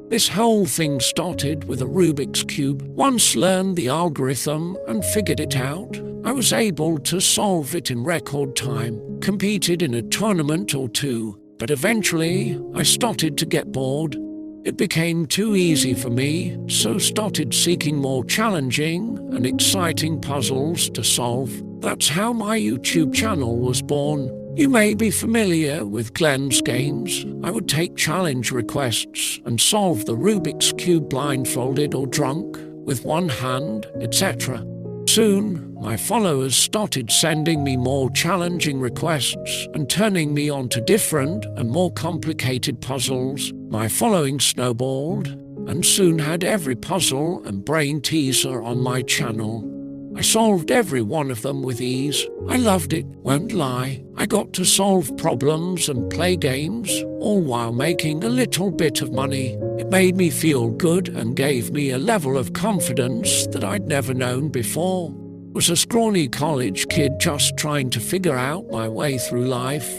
This whole thing started with a Rubik's Cube. Once learned the algorithm and figured it out, I was able to solve it in record time, competed in a tournament or two, but eventually I started to get bored. It became too easy for me, so started seeking more challenging and exciting puzzles to solve. That's how my YouTube channel was born. You may be familiar with Glenn's games. I would take challenge requests and solve the Rubik's Cube blindfolded or drunk, with one hand, etc. Soon, my followers started sending me more challenging requests and turning me on to different and more complicated puzzles. My following snowballed, and soon had every puzzle and brain teaser on my channel. I solved every one of them with ease. I loved it, won't lie. I got to solve problems and play games, all while making a little bit of money. It made me feel good and gave me a level of confidence that I'd never known before. I was a scrawny college kid just trying to figure out my way through life,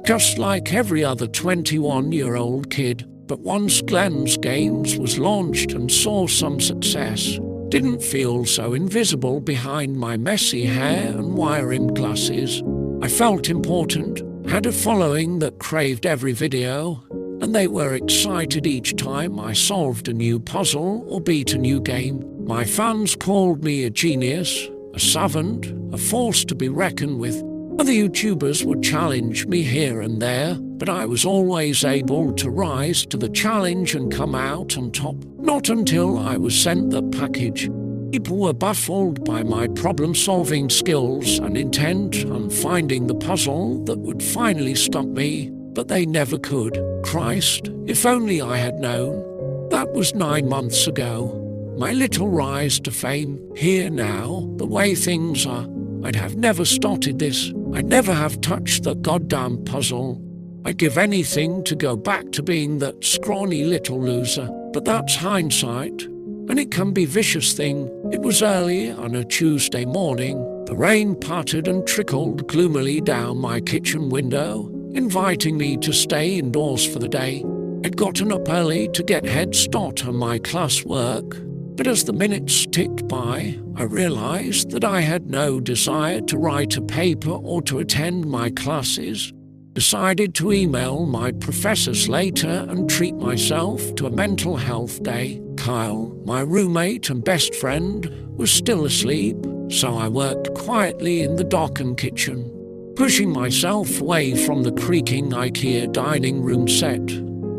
just like every other 21-year-old kid. But once Glenn's Games was launched and saw some success, didn't feel so invisible behind my messy hair and wire-rimmed glasses. I felt important, had a following that craved every video, and they were excited each time I solved a new puzzle or beat a new game. My fans called me a genius, a savant, a force to be reckoned with. Other YouTubers would challenge me here and there, but I was always able to rise to the challenge and come out on top. Not until I was sent the package. People were baffled by my problem-solving skills and intent on finding the puzzle that would finally stop me, but they never could. Christ, if only I had known. That was 9 months ago. My little rise to fame, here now, the way things are. I'd have never started this. I'd never have touched the goddamn puzzle. I'd give anything to go back to being that scrawny little loser. But that's hindsight, and it can be a vicious thing. It was early on a Tuesday morning. The rain pattered and trickled gloomily down my kitchen window, inviting me to stay indoors for the day. I'd gotten up early to get head start on my classwork, but as the minutes ticked by, I realized that I had no desire to write a paper or to attend my classes. Decided to email my professors later and treat myself to a mental health day. Kyle, my roommate and best friend, was still asleep, so I worked quietly in the darkened kitchen, pushing myself away from the creaking IKEA dining room set.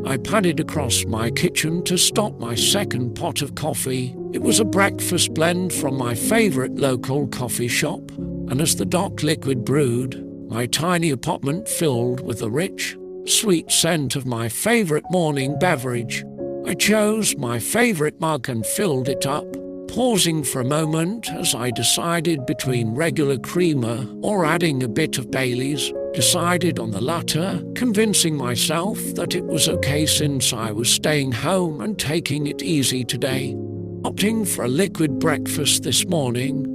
I padded across my kitchen to stop my second pot of coffee. It was a breakfast blend from my favorite local coffee shop, and as the dark liquid brewed, my tiny apartment filled with the rich, sweet scent of my favorite morning beverage. I chose my favorite mug and filled it up, pausing for a moment as I decided between regular creamer or adding a bit of Bailey's. Decided on the latter, convincing myself that it was okay since I was staying home and taking it easy today. Opting for a liquid breakfast this morning,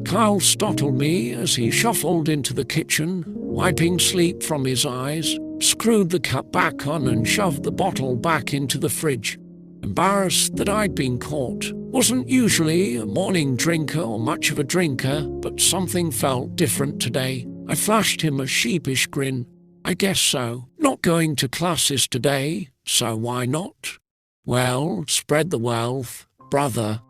Kyle startled me as he shuffled into the kitchen, wiping sleep from his eyes, screwed the cap back on and shoved the bottle back into the fridge. Embarrassed that I'd been caught. Wasn't usually a morning drinker or much of a drinker, but something felt different today. I flashed him a sheepish grin. I guess so. Not going to classes today, so why not? Well, spread the wealth, brother.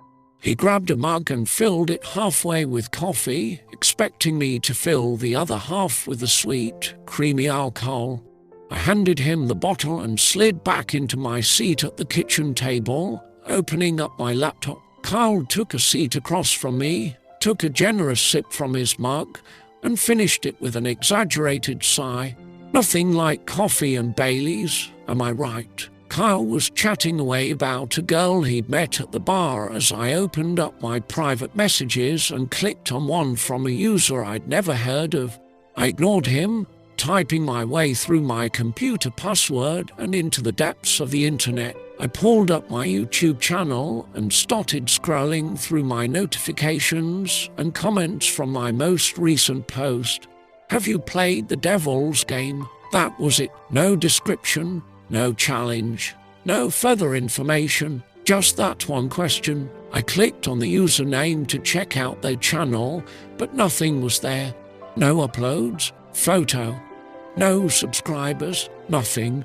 He grabbed a mug and filled it halfway with coffee, expecting me to fill the other half with the sweet, creamy alcohol. I handed him the bottle and slid back into my seat at the kitchen table, opening up my laptop. Kyle took a seat across from me, took a generous sip from his mug, and finished it with an exaggerated sigh. Nothing like coffee and Bailey's, am I right? Kyle was chatting away about a girl he'd met at the bar as I opened up my private messages and clicked on one from a user I'd never heard of. I ignored him, typing my way through my computer password and into the depths of the internet. I pulled up my YouTube channel and started scrolling through my notifications and comments from my most recent post. Have you played the devil's game? That was it. No description, no challenge, no further information, just that one question. I clicked on the username to check out their channel, but nothing was there. No uploads, photo, no subscribers, nothing.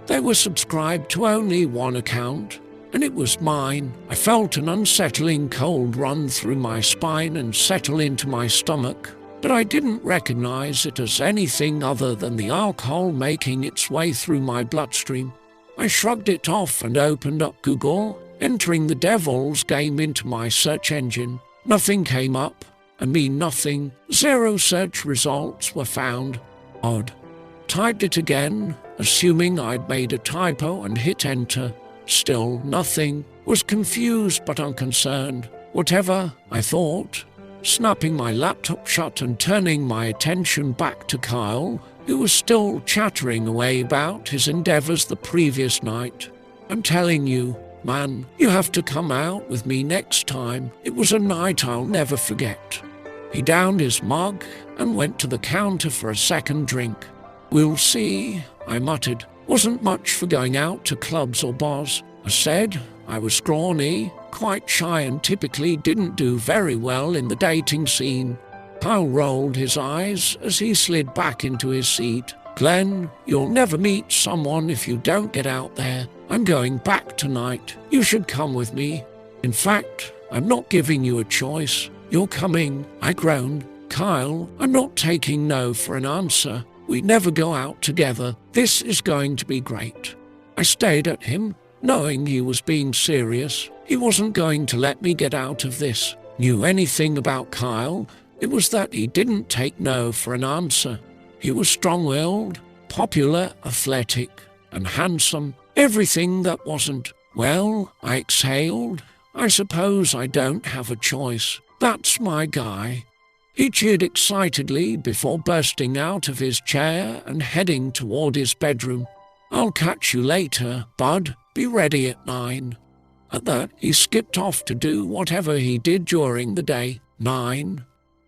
They were subscribed to only one account, and it was mine. I felt an unsettling cold run through my spine and settle into my stomach, but I didn't recognize it as anything other than the alcohol making its way through my bloodstream. I shrugged it off and opened up Google, entering the devil's game into my search engine. Nothing came up. I mean nothing. 0 search results were found. Odd. Typed it again, assuming I'd made a typo, and hit enter. Still nothing. Was confused but unconcerned. Whatever, I thought, snapping my laptop shut and turning my attention back to Kyle, who was still chattering away about his endeavors the previous night. I'm telling you, man, you have to come out with me next time. It was a night I'll never forget. He downed his mug and went to the counter for a second drink. We'll see, I muttered. Wasn't much for going out to clubs or bars. I said I was scrawny, quite shy, and typically didn't do very well in the dating scene. Kyle rolled his eyes as he slid back into his seat. Glenn, you'll never meet someone if you don't get out there. I'm going back tonight. You should come with me. In fact, I'm not giving you a choice. You're coming, I groaned. Kyle, I'm not taking no for an answer. We never go out together. This is going to be great. I stared at him, knowing he was being serious. He wasn't going to let me get out of this. Knew anything about Kyle, it was that he didn't take no for an answer. He was strong-willed, popular, athletic, and handsome. Everything that wasn't. Well, I exhaled. I suppose I don't have a choice. That's my guy. He cheered excitedly before bursting out of his chair and heading toward his bedroom. I'll catch you later, bud. Be ready at 9. At that, he skipped off to do whatever he did during the day. 9.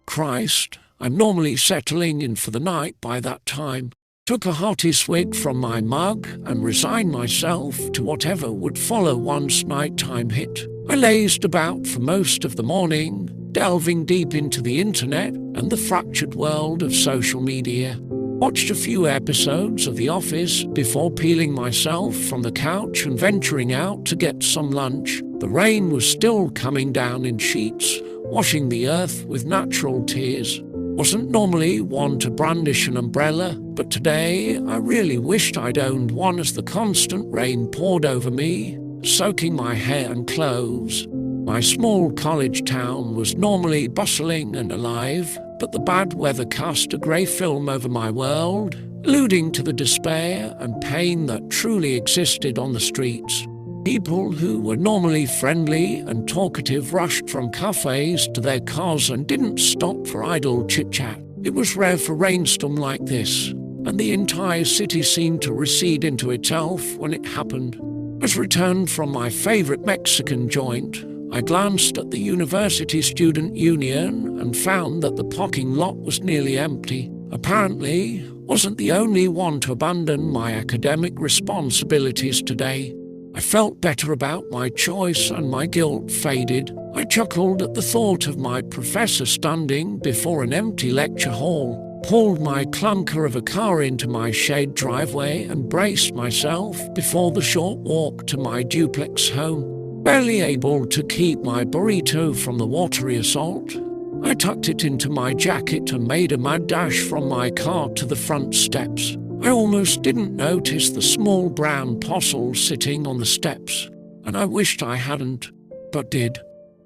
Christ, I'm normally settling in for the night by that time. Took a hearty swig from my mug and resigned myself to whatever would follow once nighttime hit. I lazed about for most of the morning, delving deep into the internet and the fractured world of social media. Watched a few episodes of The Office before peeling myself from the couch and venturing out to get some lunch. The rain was still coming down in sheets, washing the earth with natural tears. Wasn't normally one to brandish an umbrella, but today I really wished I'd owned one as the constant rain poured over me, soaking my hair and clothes. My small college town was normally bustling and alive, but the bad weather cast a grey film over my world, alluding to the despair and pain that truly existed on the streets. People who were normally friendly and talkative rushed from cafes to their cars and didn't stop for idle chit-chat. It was rare for a rainstorm like this, and the entire city seemed to recede into itself when it happened. As returned from my favourite Mexican joint, I glanced at the University Student Union and found that the parking lot was nearly empty. Apparently, wasn't the only one to abandon my academic responsibilities today. I felt better about my choice and my guilt faded. I chuckled at the thought of my professor standing before an empty lecture hall, pulled my clunker of a car into my shade driveway and braced myself before the short walk to my duplex home. Barely able to keep my burrito from the watery assault, I tucked it into my jacket and made a mad dash from my car to the front steps. I almost didn't notice the small brown possum sitting on the steps, and I wished I hadn't, but did.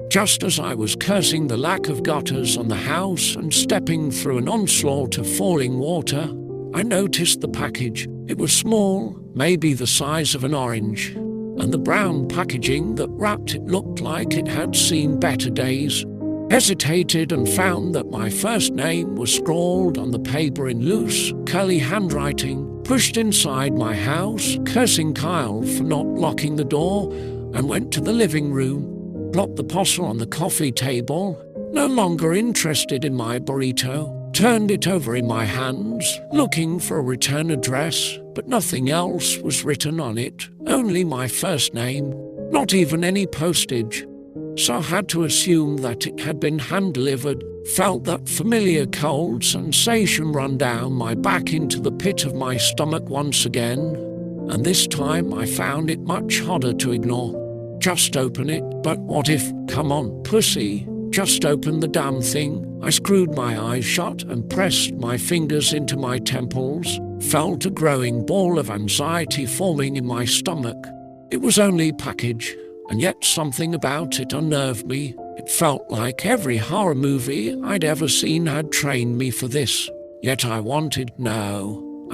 Just as I was cursing the lack of gutters on the house and stepping through an onslaught of falling water, I noticed the package. It was small, maybe the size of an orange, and the brown packaging that wrapped it looked like it had seen better days. Hesitated and found that my first name was scrawled on the paper in loose, curly handwriting. Pushed inside my house, cursing Kyle for not locking the door, and went to the living room. Plopped the parcel on the coffee table, no longer interested in my burrito. turned it over in my hands, looking for a return address, but nothing else was written on it, only my first name, not even any postage. So I had to assume that it had been hand-delivered, felt that familiar cold sensation run down my back into the pit of my stomach once again, and this time I found it much harder to ignore. Just open it, but what if? Come on, pussy, just open the damn thing. I screwed my eyes shut and pressed my fingers into my temples, felt a growing ball of anxiety forming in my stomach. It was only a package, and yet something about it unnerved me. It felt like every horror movie I'd ever seen had trained me for this. Yet I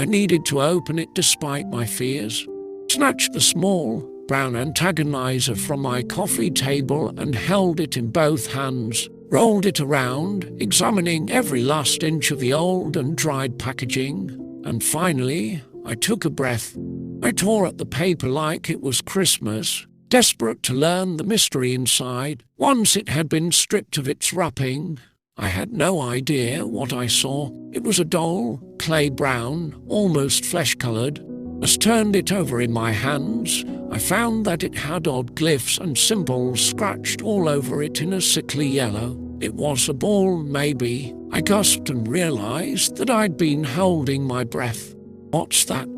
needed to open it despite my fears. Snatched the small, brown antagonizer from my coffee table and held it in both hands, rolled it around, examining every last inch of the old and dried packaging, and finally I took a breath. I tore at the paper like it was Christmas, desperate to learn the mystery inside. Once it had been stripped of its wrapping, I had no idea what I saw. It was a doll, clay brown, almost flesh-colored. As turned it over in my hands, I found that it had odd glyphs and symbols scratched all over it in a sickly yellow. It was a ball, maybe. I gasped and realized that I'd been holding my breath. What's that?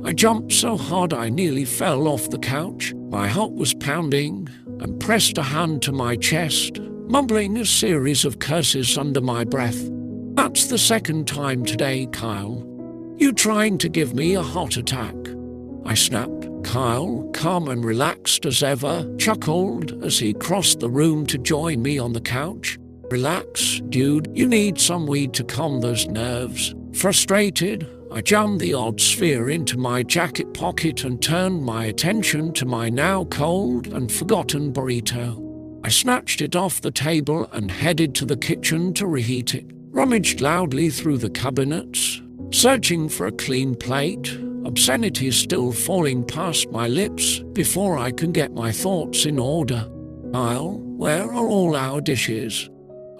I jumped so hard I nearly fell off the couch. My heart was pounding, and pressed a hand to my chest, mumbling a series of curses under my breath. That's the second time today, Kyle. You trying to give me a heart attack? I snapped. Kyle, calm and relaxed as ever, chuckled as he crossed the room to join me on the couch. Relax, dude. You need some weed to calm those nerves. Frustrated, I jammed the odd sphere into my jacket pocket and turned my attention to my now cold and forgotten burrito. I snatched it off the table and headed to the kitchen to reheat it. Rummaged loudly through the cabinets, searching for a clean plate, obscenities still falling past my lips before I could get my thoughts in order. Kyle, where are all our dishes?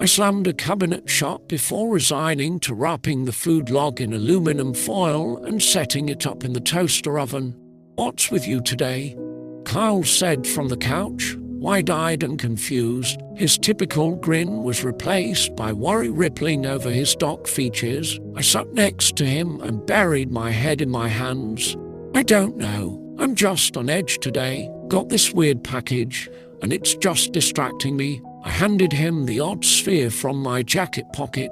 I slammed a cabinet shut before resigning to wrapping the food log in aluminum foil and setting it up in the toaster oven. What's with you today? Kyle said from the couch, wide-eyed and confused. His typical grin was replaced by worry rippling over his dark features. I sat next to him and buried my head in my hands. I don't know. I'm just on edge today. Got this weird package, and it's just distracting me. I handed him the odd sphere from my jacket pocket,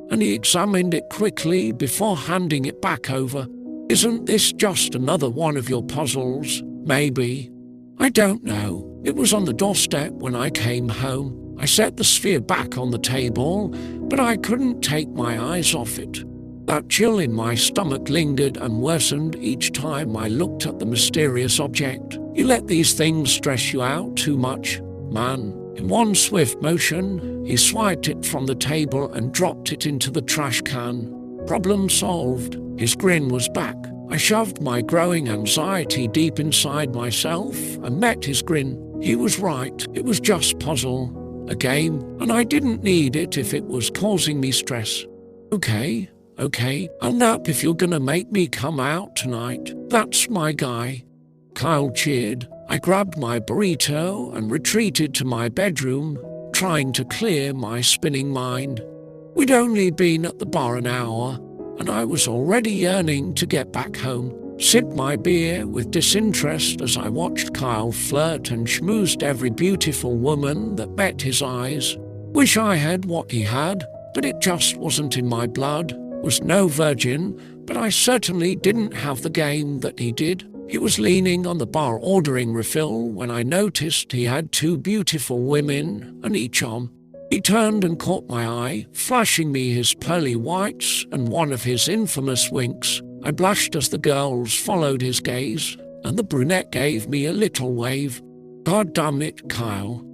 and he examined it quickly before handing it back over. Isn't this just another one of your puzzles? Maybe. I don't know. It was on the doorstep when I came home. I set the sphere back on the table, but I couldn't take my eyes off it. That chill in my stomach lingered and worsened each time I looked at the mysterious object. You let these things stress you out too much, man. In one swift motion, he swiped it from the table and dropped it into the trash can. Problem solved. His grin was back. I shoved my growing anxiety deep inside myself and met his grin. He was right. It was just puzzle, a game, and I didn't need it if it was causing me stress. Okay, I'll nap if you're gonna make me come out tonight. That's my guy. Kyle cheered. I grabbed my burrito and retreated to my bedroom, trying to clear my spinning mind. We'd only been at the bar an hour, and I was already yearning to get back home. Sipped my beer with disinterest as I watched Kyle flirt and schmoozed every beautiful woman that met his eyes. Wish I had what he had, but it just wasn't in my blood. Was no virgin, but I certainly didn't have the game that he did. He was leaning on the bar ordering refill when I noticed he had two beautiful women on each arm. He turned and caught my eye, flashing me his pearly whites and one of his infamous winks. I blushed as the girls followed his gaze, and the brunette gave me a little wave. God damn it, Kyle.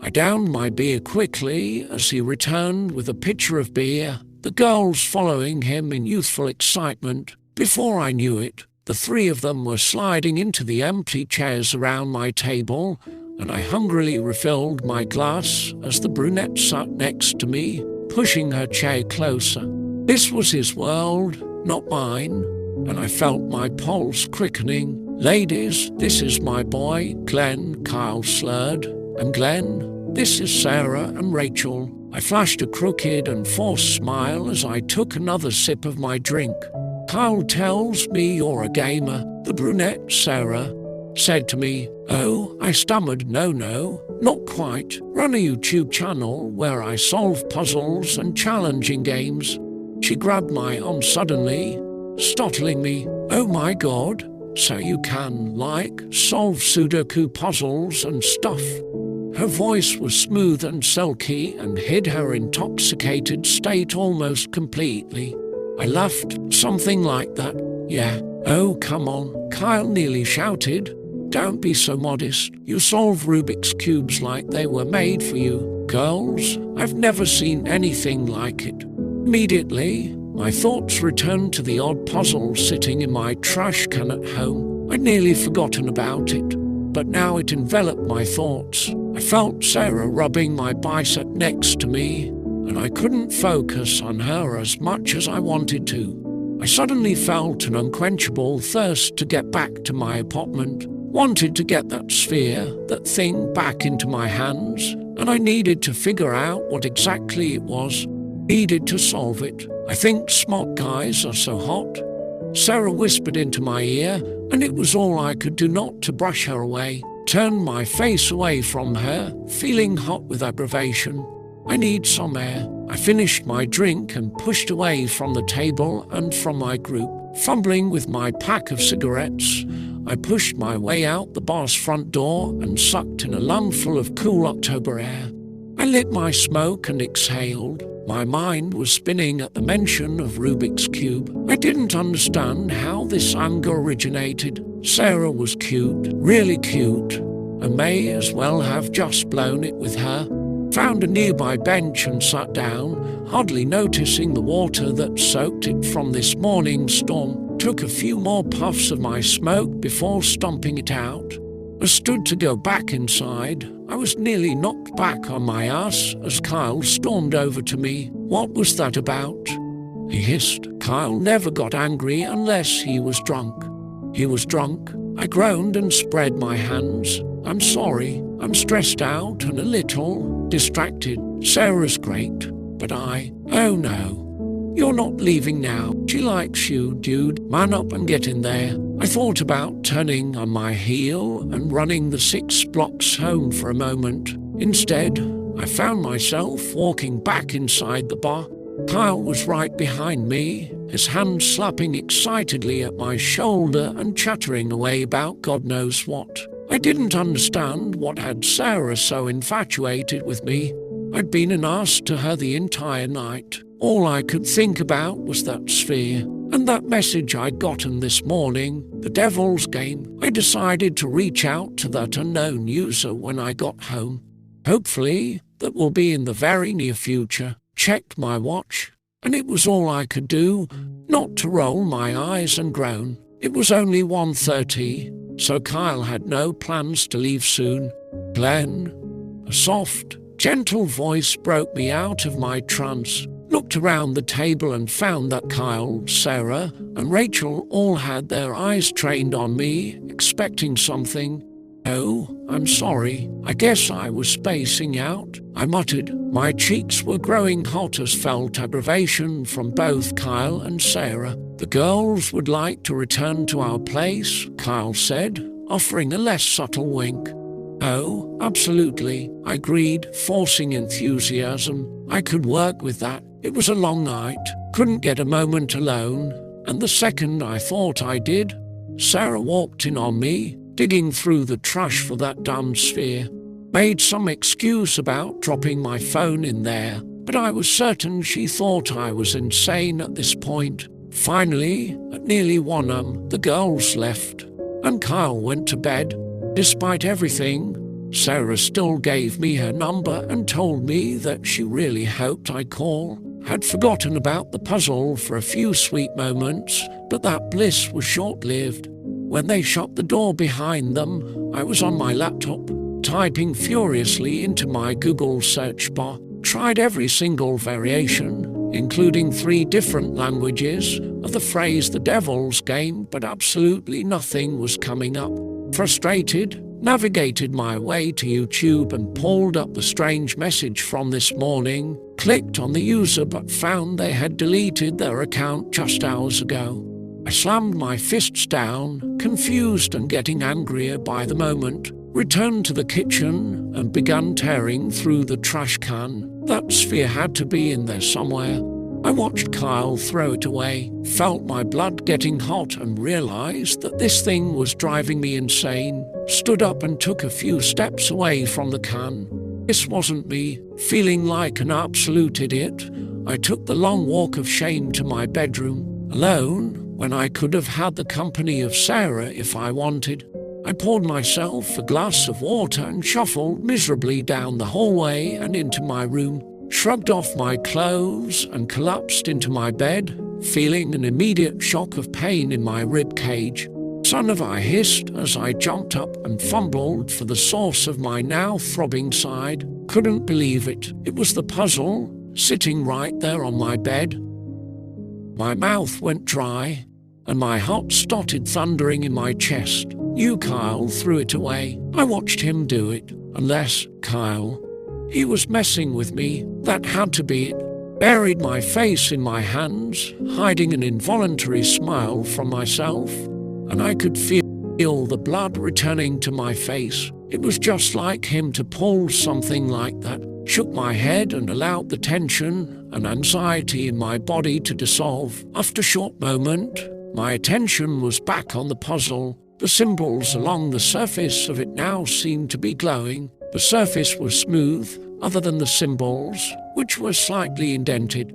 I downed my beer quickly as he returned with a pitcher of beer, the girls following him in youthful excitement. Before I knew it, the three of them were sliding into the empty chairs around my table, and I hungrily refilled my glass as the brunette sat next to me, pushing her chair closer. This was his world, not mine, and I felt my pulse quickening. "Ladies, this is my boy, Glenn," Kyle slurred. "And Glenn, this is Sarah and Rachel." I flashed a crooked and forced smile as I took another sip of my drink. "Kyle tells me you're a gamer," the brunette Sarah said to me. "Oh," I stammered, no, not quite. "Run a YouTube channel where I solve puzzles and challenging games." She grabbed my arm suddenly, startling me. "Oh my God, so you can, like, solve Sudoku puzzles and stuff?" Her voice was smooth and silky and hid her intoxicated state almost completely. I laughed, something like that. "Yeah." "Oh, come on," Kyle nearly shouted. "Don't be so modest. You solve Rubik's Cubes like they were made for you. Girls, I've never seen anything like it." Immediately, my thoughts returned to the odd puzzle sitting in my trash can at home. I'd nearly forgotten about it, but now it enveloped my thoughts. I felt Sarah rubbing my bicep next to me, and I couldn't focus on her as much as I wanted to. I suddenly felt an unquenchable thirst to get back to my apartment. Wanted to get that sphere, that thing, back into my hands, and I needed to figure out what exactly it was. Needed to solve it. "I think smart guys are so hot," Sarah whispered into my ear, and it was all I could do not to brush her away. Turned my face away from her, feeling hot with aggravation. "I need some air." I finished my drink and pushed away from the table and from my group. Fumbling with my pack of cigarettes, I pushed my way out the bar's front door and sucked in a lungful of cool October air. I lit my smoke and exhaled. My mind was spinning at the mention of Rubik's Cube. I didn't understand how this anger originated. Sarah was cute, really cute. I may as well have just blown it with her. Found a nearby bench and sat down, hardly noticing the water that soaked it from this morning's storm. Took a few more puffs of my smoke before stomping it out. I stood to go back inside. I was nearly knocked back on my ass as Kyle stormed over to me. "What was that about?" he hissed. Kyle never got angry unless he was drunk. He was drunk. I groaned and spread my hands. "I'm sorry. I'm stressed out and a little distracted. Sarah's great, but oh no. You're not leaving now. She likes you, dude. Man up and get in there." I thought about turning on my heel and running the 6 blocks home for a moment. Instead, I found myself walking back inside the bar. Kyle was right behind me, his hand slapping excitedly at my shoulder and chattering away about God knows what. I didn't understand what had Sarah so infatuated with me. I'd been an ass to her the entire night. All I could think about was that sphere, and that message I'd gotten this morning, the devil's game. I decided to reach out to that unknown user when I got home. Hopefully, that will be in the very near future. Checked my watch, and it was all I could do not to roll my eyes and groan. It was only 1:30, so Kyle had no plans to leave soon. "Glenn," a soft, gentle voice broke me out of my trance. Looked around the table and found that Kyle, Sarah, and Rachel all had their eyes trained on me, expecting something. "Oh, I'm sorry. I guess I was spacing out," I muttered. My cheeks were growing hot as felt aggravation from both Kyle and Sarah. "The girls would like to return to our place," Kyle said, offering a less subtle wink. "Oh, absolutely," I agreed, forcing enthusiasm. I could work with that. It was a long night, couldn't get a moment alone, and the second I thought I did, Sarah walked in on me, digging through the trash for that damn sphere. Made some excuse about dropping my phone in there, but I was certain she thought I was insane at this point. Finally, at nearly 1 a.m., the girls left, and Kyle went to bed. Despite everything, Sarah still gave me her number and told me that she really hoped I'd call. Had forgotten about the puzzle for a few sweet moments, but that bliss was short-lived. When they shut the door behind them, I was on my laptop, typing furiously into my Google search bar. Tried every single variation, including 3 different languages, of the phrase "the devil's game," but absolutely nothing was coming up. Frustrated, navigated my way to YouTube and pulled up the strange message from this morning, clicked on the user but found they had deleted their account just hours ago. I slammed my fists down, confused and getting angrier by the moment, returned to the kitchen and began tearing through the trash can. That sphere had to be in there somewhere. I watched Kyle throw it away, felt my blood getting hot and realized that this thing was driving me insane, stood up and took a few steps away from the can. This wasn't me, feeling like an absolute idiot. I took the long walk of shame to my bedroom, alone, when I could have had the company of Sarah if I wanted. I poured myself a glass of water and shuffled miserably down the hallway and into my room, shrugged off my clothes and collapsed into my bed, feeling an immediate shock of pain in my rib cage. "Son of," I hissed as I jumped up and fumbled for the source of my now throbbing side. Couldn't believe it. It was the puzzle, sitting right there on my bed. My mouth went dry, and my heart started thundering in my chest. Kyle threw it away. I watched him do it. Unless, Kyle, he was messing with me. That had to be it. Buried my face in my hands, hiding an involuntary smile from myself, and I could feel the blood returning to my face. It was just like him to pull something like that. Shook my head and allowed the tension and anxiety in my body to dissolve. After a short moment, my attention was back on the puzzle. The symbols along the surface of it now seemed to be glowing. The surface was smooth, other than the symbols, which were slightly indented.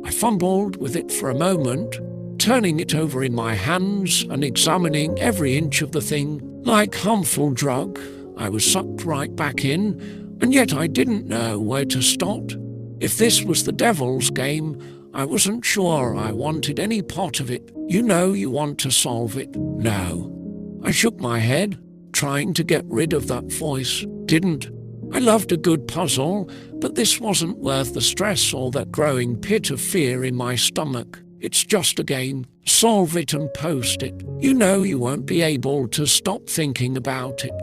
I fumbled with it for a moment, turning it over in my hands and examining every inch of the thing. Like harmful drug, I was sucked right back in, and yet I didn't know where to start. If this was the devil's game, I wasn't sure I wanted any part of it. You know you want to solve it. No. I shook my head, trying to get rid of that voice. Didn't. I loved a good puzzle, but this wasn't worth the stress or that growing pit of fear in my stomach. It's just a game. Solve it and post it. You know you won't be able to stop thinking about it.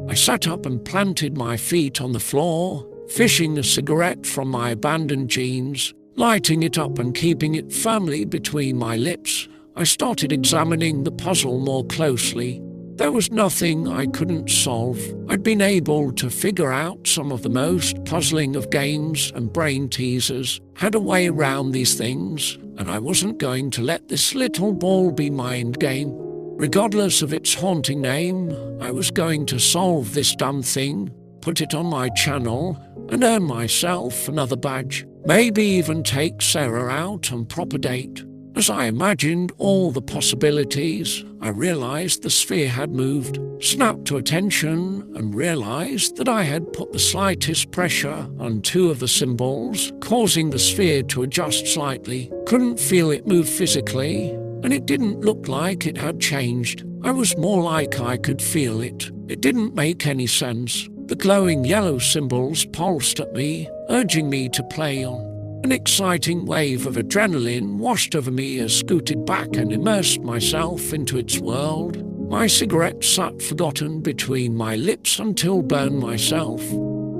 I sat up and planted my feet on the floor, fishing a cigarette from my abandoned jeans, lighting it up and keeping it firmly between my lips. I started examining the puzzle more closely. There was nothing I couldn't solve. I'd been able to figure out some of the most puzzling of games and brain teasers, had a way around these things, and I wasn't going to let this little ball be my endgame. Regardless of its haunting name, I was going to solve this dumb thing, put it on my channel, and earn myself another badge. Maybe even take Sarah out on proper date. As I imagined all the possibilities, I realized the sphere had moved, snapped to attention, and realized that I had put the slightest pressure on 2 of the symbols, causing the sphere to adjust slightly. Couldn't feel it move physically, and it didn't look like it had changed. I was more like I could feel it. It didn't make any sense. The glowing yellow symbols pulsed at me, urging me to play on. An exciting wave of adrenaline washed over me as I scooted back and immersed myself into its world. My cigarette sat forgotten between my lips until burned myself.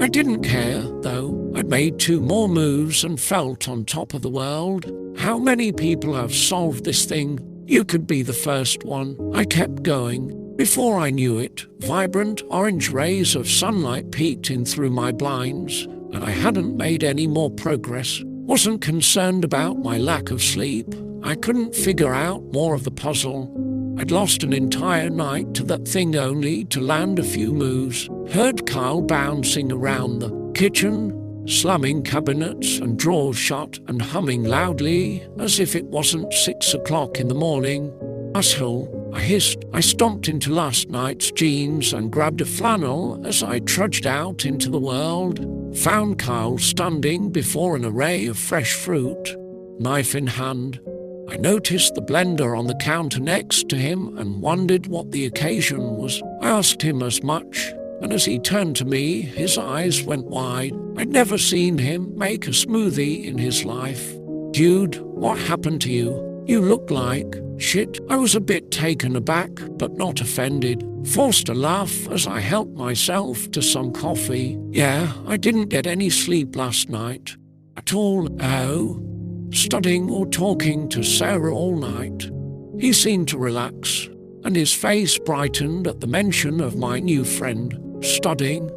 I didn't care, though. I'd made 2 more moves and felt on top of the world. How many people have solved this thing? You could be the first one. I kept going. Before I knew it, vibrant orange rays of sunlight peeked in through my blinds, and I hadn't made any more progress. Wasn't concerned about my lack of sleep. I couldn't figure out more of the puzzle. I'd lost an entire night to that thing only to land a few moves. Heard Kyle bouncing around the kitchen, slamming cabinets and drawers shut and humming loudly as if it wasn't 6 o'clock in the morning. "Asshole," I hissed. I stomped into last night's jeans and grabbed a flannel as I trudged out into the world. Found Kyle standing before an array of fresh fruit, knife in hand. I noticed the blender on the counter next to him and wondered what the occasion was. I asked him as much, and as he turned to me, his eyes went wide. I'd never seen him make a smoothie in his life. "Dude, what happened to you? You look like shit." I was a bit taken aback, but not offended. Forced a laugh as I helped myself to some coffee. "Yeah, I didn't get any sleep last night. At all." "Oh? Studying or talking to Sarah all night?" He seemed to relax, and his face brightened at the mention of my new friend. "Studying?"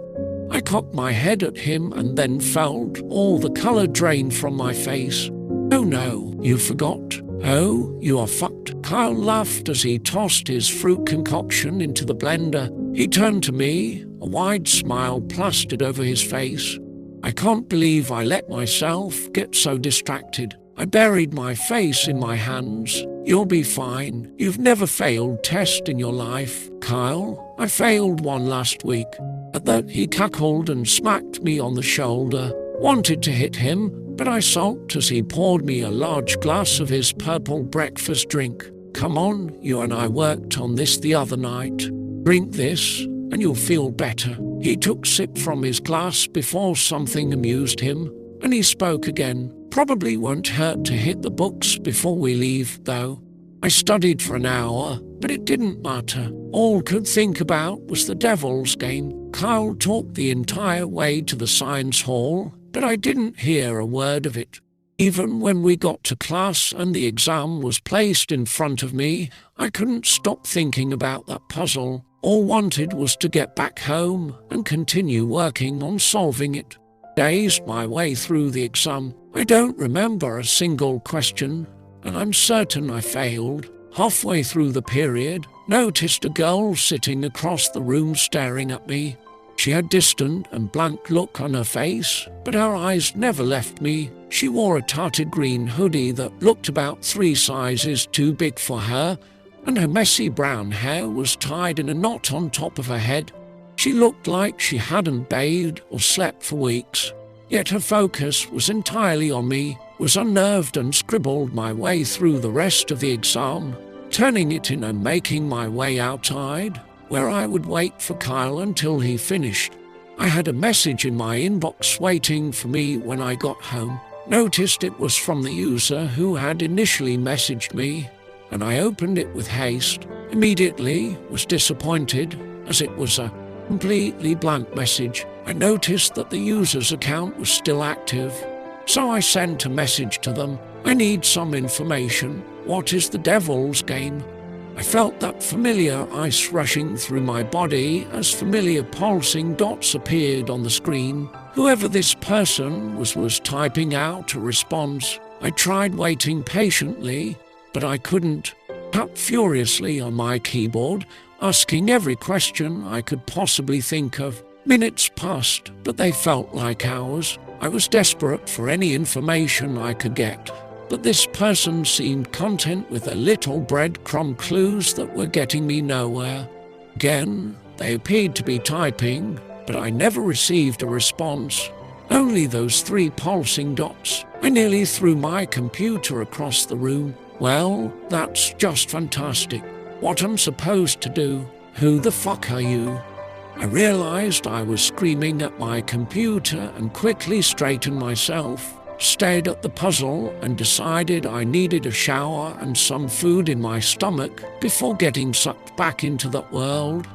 I cocked my head at him and then felt all the colour drain from my face. "Oh no, you forgot. Oh, you are fucked." Kyle laughed as he tossed his fruit concoction into the blender. He turned to me, a wide smile plastered over his face. I can't believe I let myself get so distracted. I buried my face in my hands. "You'll be fine. You've never failed test in your life, Kyle. I failed one last week." At that, he cackled and smacked me on the shoulder. Wanted to hit him, but I sulked as he poured me a large glass of his purple breakfast drink. "Come on, you and I worked on this the other night. Drink this, and you'll feel better." He took a sip from his glass before something amused him, and he spoke again. "Probably won't hurt to hit the books before we leave, though." I studied for an hour, but it didn't matter. All could think about was the Devil's Game. Kyle talked the entire way to the science hall, but I didn't hear a word of it. Even when we got to class and the exam was placed in front of me, I couldn't stop thinking about that puzzle. All wanted was to get back home and continue working on solving it. Dazed my way through the exam. I don't remember a single question, and I'm certain I failed. Halfway through the period, noticed a girl sitting across the room staring at me. She had a distant and blank look on her face, but her eyes never left me. She wore a tarted green hoodie that looked about 3 sizes too big for her, and her messy brown hair was tied in a knot on top of her head. She looked like she hadn't bathed or slept for weeks, yet her focus was entirely on me. Was unnerved and scribbled my way through the rest of the exam, turning it in and making my way outside, where I would wait for Kyle until he finished. I had a message in my inbox waiting for me when I got home. Noticed it was from the user who had initially messaged me, and I opened it with haste. Immediately was disappointed, as it was a completely blank message. I noticed that the user's account was still active, so I sent a message to them. "I need some information. What is the Devil's Game?" I felt that familiar ice rushing through my body as familiar pulsing dots appeared on the screen. Whoever this person was typing out a response. I tried waiting patiently, but I couldn't. Tapped furiously on my keyboard, asking every question I could possibly think of. Minutes passed, but they felt like hours. I was desperate for any information I could get, but this person seemed content with the little breadcrumb clues that were getting me nowhere. Again, they appeared to be typing, but I never received a response. Only those 3 pulsing dots. I nearly threw my computer across the room. Well, that's just fantastic. What I'm supposed to do? Who the fuck are you? I realized I was screaming at my computer and quickly straightened myself, stared at the puzzle and decided I needed a shower and some food in my stomach before getting sucked back into that world.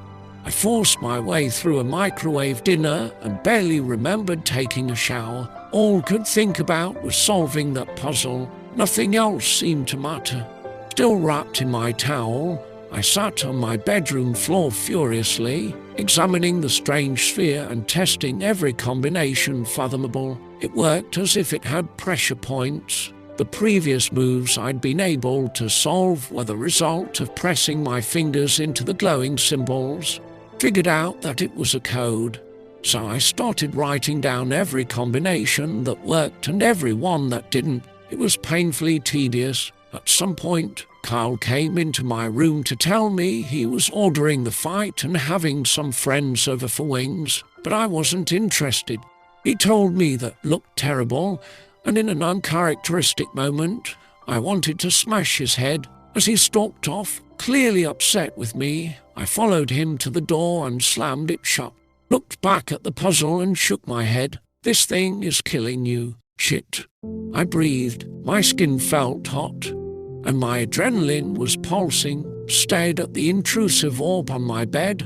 I forced my way through a microwave dinner and barely remembered taking a shower. All could think about was solving that puzzle. Nothing else seemed to matter. Still wrapped in my towel, I sat on my bedroom floor furiously, examining the strange sphere and testing every combination fathomable. It worked as if it had pressure points. The previous moves I'd been able to solve were the result of pressing my fingers into the glowing symbols. Figured out that it was a code, so I started writing down every combination that worked and every one that didn't. It was painfully tedious. At some point, Kyle came into my room to tell me he was ordering the fight and having some friends over for wings, but I wasn't interested. He told me that looked terrible, and in an uncharacteristic moment, I wanted to smash his head. As he stalked off, clearly upset with me, I followed him to the door and slammed it shut. looked back at the puzzle and shook my head. This thing is killing you. Shit. I breathed. My skin felt hot, and my adrenaline was pulsing. Stared at the intrusive orb on my bed,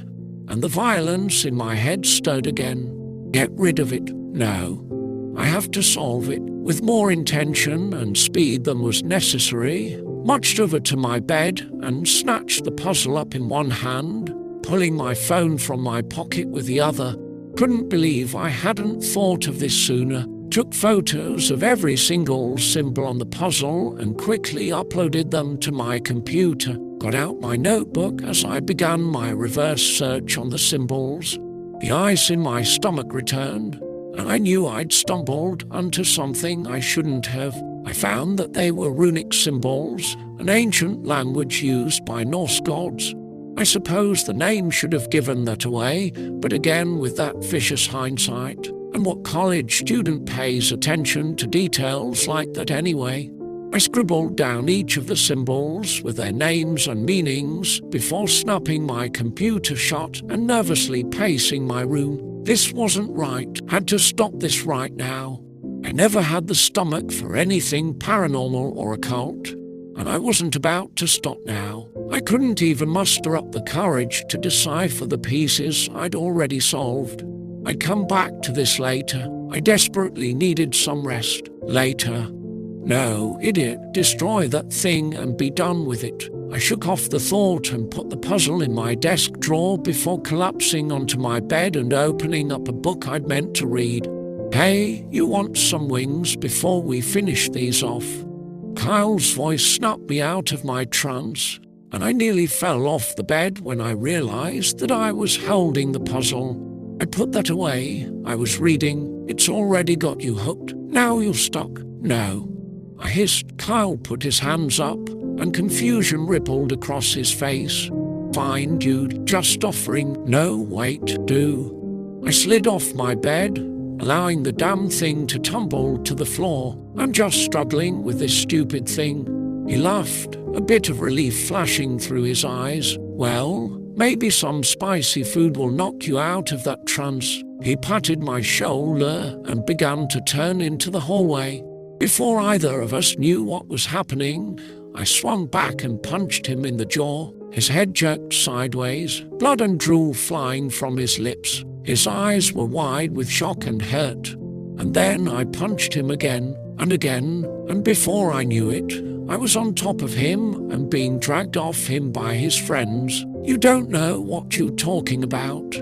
and the violence in my head stirred again. Get rid of it. No. I have to solve it. With more intention and speed than was necessary, marched over to my bed and snatched the puzzle up in one hand, pulling my phone from my pocket with the other. Couldn't believe I hadn't thought of this sooner. Took photos of every single symbol on the puzzle and quickly uploaded them to my computer. Got out my notebook as I began my reverse search on the symbols. The ice in my stomach returned, and I knew I'd stumbled onto something I shouldn't have. I found that they were runic symbols, an ancient language used by Norse gods. I suppose the name should have given that away, but again with that vicious hindsight. And what college student pays attention to details like that anyway? I scribbled down each of the symbols with their names and meanings before snapping my computer shut and nervously pacing my room. This wasn't right. Had to stop this right now. I never had the stomach for anything paranormal or occult, and I wasn't about to stop now. I couldn't even muster up the courage to decipher the pieces I'd already solved. I'd come back to this later. I desperately needed some rest. Later. No, idiot, destroy that thing and be done with it. I shook off the thought and put the puzzle in my desk drawer before collapsing onto my bed and opening up a book I'd meant to read. Hey, you want some wings before we finish these off? Kyle's voice snapped me out of my trance, and I nearly fell off the bed when I realized that I was holding the puzzle. I put that away. I was reading. It's already got you hooked. Now you're stuck. No. I hissed. Kyle put his hands up, and confusion rippled across his face. Fine, dude. Just offering. No, wait. Do. I slid off my bed, allowing the damn thing to tumble to the floor. I'm just struggling with this stupid thing. He laughed, a bit of relief flashing through his eyes. Well, maybe some spicy food will knock you out of that trance. He patted my shoulder and began to turn into the hallway. Before either of us knew what was happening, I swung back and punched him in the jaw. His head jerked sideways, blood and drool flying from his lips. His eyes were wide with shock and hurt. And then I punched him again, and before I knew it, I was on top of him and being dragged off him by his friends. You don't know what you're talking about.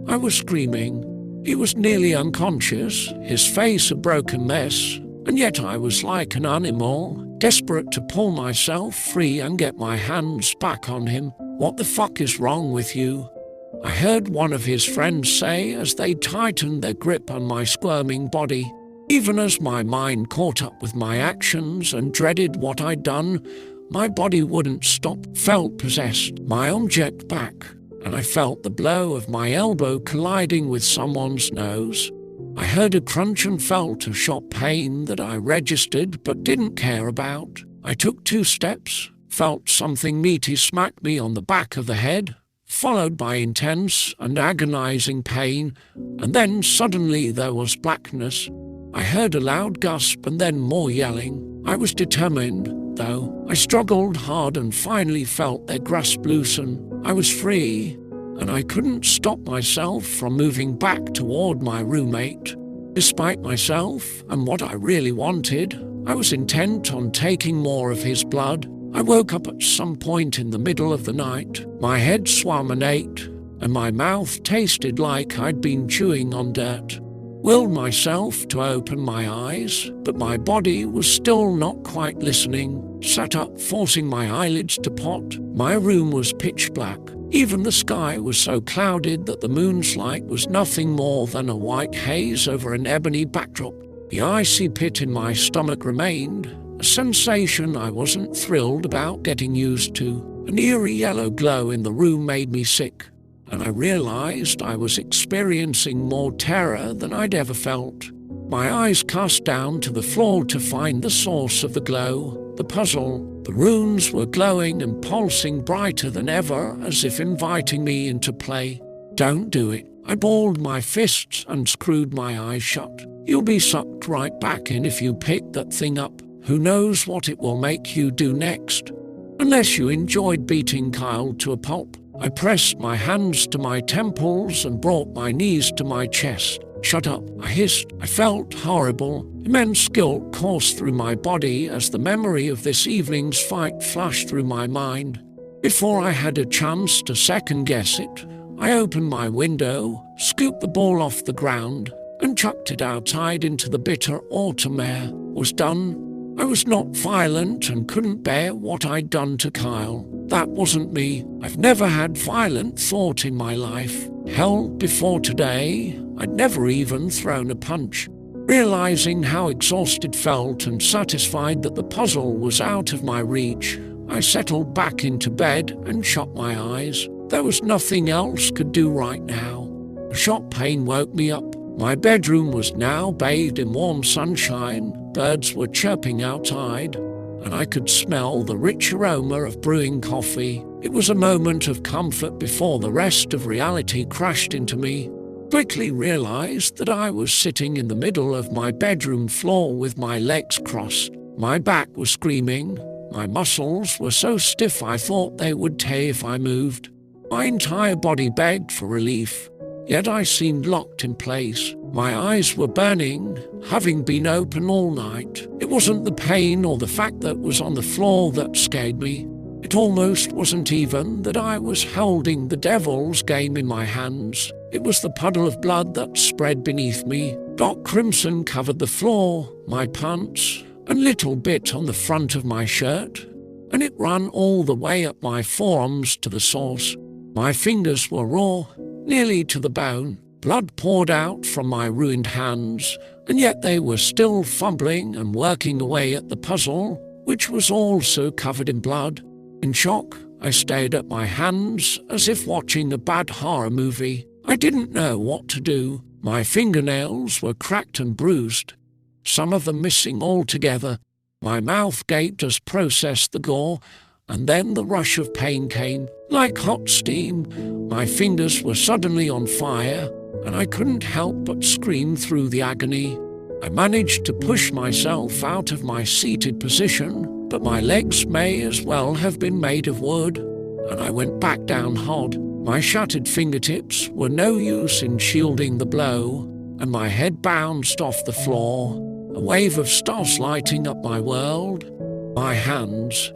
I was screaming. He was nearly unconscious, his face a broken mess, and yet I was like an animal, desperate to pull myself free and get my hands back on him. What the fuck is wrong with you? I heard one of his friends say as they tightened their grip on my squirming body. Even as my mind caught up with my actions and dreaded what I'd done, my body wouldn't stop. Felt possessed. My arm jerked back, and I felt the blow of my elbow colliding with someone's nose. I heard a crunch and felt a sharp pain that I registered but didn't care about. I took 2 steps, felt something meaty smack me on the back of the head, followed by intense and agonizing pain, and then suddenly there was blackness. I heard a loud gasp and then more yelling. I was determined, though. I struggled hard and finally felt their grasp loosen. I was free, and I couldn't stop myself from moving back toward my roommate. Despite myself and what I really wanted, I was intent on taking more of his blood. I woke up at some point in the middle of the night. My head swam and ached, and my mouth tasted like I'd been chewing on dirt. Willed myself to open my eyes, but my body was still not quite listening. Sat up, forcing my eyelids to pop. My room was pitch black. Even the sky was so clouded that the moon's light was nothing more than a white haze over an ebony backdrop. The icy pit in my stomach remained, a sensation I wasn't thrilled about getting used to. An eerie yellow glow in the room made me sick, and I realized I was experiencing more terror than I'd ever felt. My eyes cast down to the floor to find the source of the glow, the puzzle. The runes were glowing and pulsing brighter than ever, as if inviting me into play. Don't do it. I balled my fists and screwed my eyes shut. You'll be sucked right back in if you pick that thing up. Who knows what it will make you do next? Unless you enjoyed beating Kyle to a pulp. I pressed my hands to my temples and brought my knees to my chest. Shut up, I hissed. I felt horrible. Immense guilt coursed through my body as the memory of this evening's fight flashed through my mind. Before I had a chance to second-guess it, I opened my window, scooped the ball off the ground, and chucked it outside into the bitter autumn air. Was done. I was not violent and couldn't bear what I'd done to Kyle. That wasn't me. I've never had violent thought in my life. Hell, before today, I'd never even thrown a punch. Realizing how exhausted felt and satisfied that the puzzle was out of my reach, I settled back into bed and shut my eyes. There was nothing else could do right now. A sharp pain woke me up. My bedroom was now bathed in warm sunshine, birds were chirping outside, and I could smell the rich aroma of brewing coffee. It was a moment of comfort before the rest of reality crashed into me. Quickly realized that I was sitting in the middle of my bedroom floor with my legs crossed. My back was screaming. My muscles were so stiff I thought they would tear if I moved. My entire body begged for relief. Yet I seemed locked in place. My eyes were burning, having been open all night. It wasn't the pain or the fact that was on the floor that scared me. It almost wasn't even that I was holding the devil's game in my hands. It was the puddle of blood that spread beneath me. Dark crimson covered the floor, my pants, a little bit on the front of my shirt, and it ran all the way up my forearms to the source. My fingers were raw, nearly to the bone. Blood poured out from my ruined hands, and yet they were still fumbling and working away at the puzzle, which was also covered in blood. In shock, I stared at my hands as if watching a bad horror movie. I didn't know what to do. My fingernails were cracked and bruised, some of them missing altogether. My mouth gaped as processed the gore, and then the rush of pain came. Like hot steam, my fingers were suddenly on fire, and I couldn't help but scream through the agony. I managed to push myself out of my seated position, but my legs may as well have been made of wood, and I went back down hard. My shattered fingertips were no use in shielding the blow, and my head bounced off the floor, a wave of stars lighting up my world. My hands,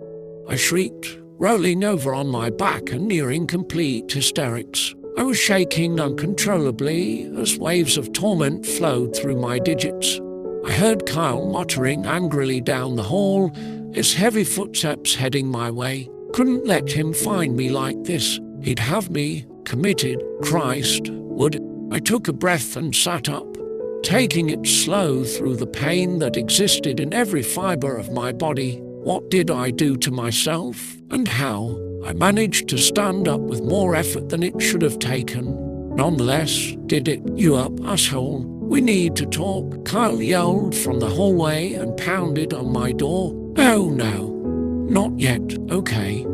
I shrieked, rolling over on my back and nearing complete hysterics. I was shaking uncontrollably as waves of torment flowed through my digits. I heard Kyle muttering angrily down the hall, his heavy footsteps heading my way. Couldn't let him find me like this. He'd have me committed. Christ, would. I took a breath and sat up, taking it slow through the pain that existed in every fiber of my body. What did I do to myself, and how? I managed to stand up with more effort than it should have taken. Nonetheless, did it. You up, asshole. We need to talk. Kyle yelled from the hallway and pounded on my door. Oh no. Not yet. Okay,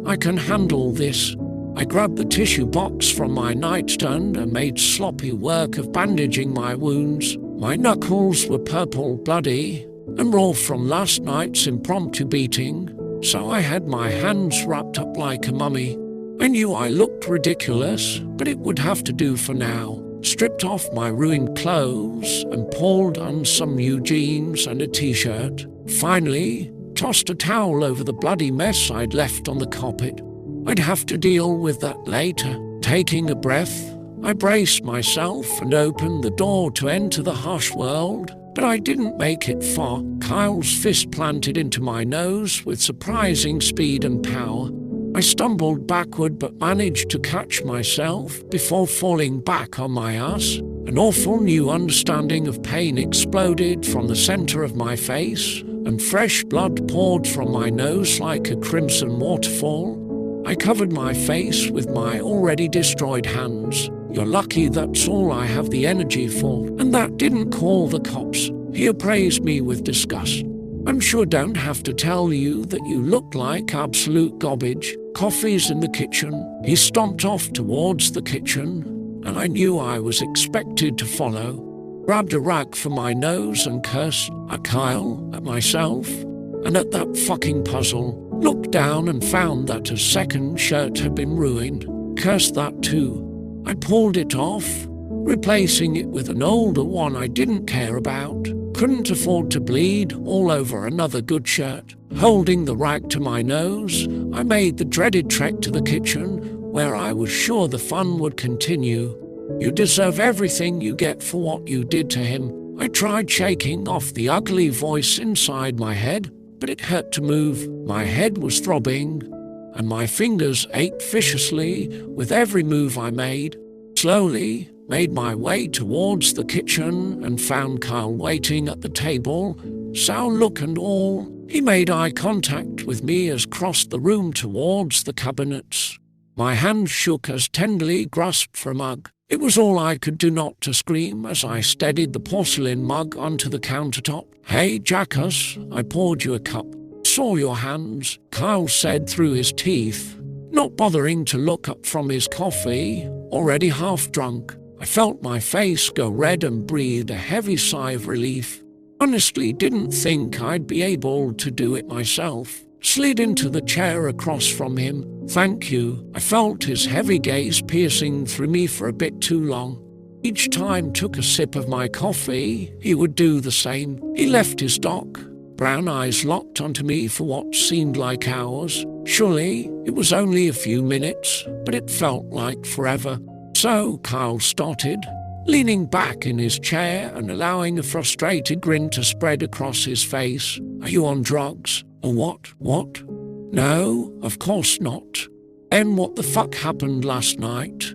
I can handle this. I grabbed the tissue box from my nightstand and made sloppy work of bandaging my wounds. My knuckles were purple, bloody, and raw from last night's impromptu beating, so I had my hands wrapped up like a mummy. I knew I looked ridiculous, but it would have to do for now. Stripped off my ruined clothes and pulled on some new jeans and a t-shirt. Finally, tossed a towel over the bloody mess I'd left on the carpet. I'd have to deal with that later. Taking a breath, I braced myself and opened the door to enter the harsh world, but I didn't make it far. Kyle's fist planted into my nose with surprising speed and power. I stumbled backward but managed to catch myself before falling back on my ass. An awful new understanding of pain exploded from the center of my face, and fresh blood poured from my nose like a crimson waterfall. I covered my face with my already destroyed hands. You're lucky that's all I have the energy for. And that didn't call the cops. He appraised me with disgust. I'm sure don't have to tell you that you look like absolute garbage. Coffee's in the kitchen. He stomped off towards the kitchen, and I knew I was expected to follow. Grabbed a rag for my nose and cursed at Kyle, at myself, and at that fucking puzzle. Looked down and found that a second shirt had been ruined. Cursed that too. I pulled it off, replacing it with an older one I didn't care about. Couldn't afford to bleed all over another good shirt. Holding the rag to my nose, I made the dreaded trek to the kitchen, where I was sure the fun would continue. You deserve everything you get for what you did to him. I tried shaking off the ugly voice inside my head, but it hurt to move. My head was throbbing, and my fingers ached viciously with every move I made. Slowly made my way towards the kitchen and found Kyle waiting at the table, sour look and all. He made eye contact with me as crossed the room towards the cabinets. My hand shook as tenderly grasped for a mug. It was all I could do not to scream as I steadied the porcelain mug onto the countertop. "Hey, jackass, I poured you a cup. Saw your hands," Kyle said through his teeth, not bothering to look up from his coffee, already half drunk. I felt my face go red and breathed a heavy sigh of relief. Honestly didn't think I'd be able to do it myself. Slid into the chair across from him. "Thank you." I felt his heavy gaze piercing through me for a bit too long. Each time took a sip of my coffee, he would do the same. He left his dock, brown eyes locked onto me for what seemed like hours. Surely it was only a few minutes, but it felt like forever. "So," Kyle started, leaning back in his chair and allowing a frustrated grin to spread across his face, "are you on drugs? Or what? No, of course not. Then what the fuck happened last night?"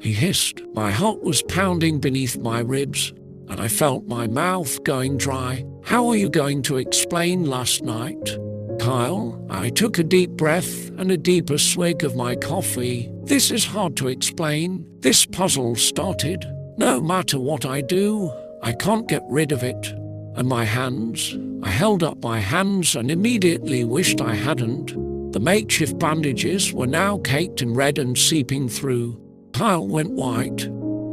He hissed. My heart was pounding beneath my ribs, and I felt my mouth going dry. "How are you going to explain last night?" "Kyle," I took a deep breath and a deeper swig of my coffee. "This is hard to explain. This puzzle started. No matter what I do, I can't get rid of it. And my hands, I held up my hands and immediately wished I hadn't. The makeshift bandages were now caked in red and seeping through. Kyle went white,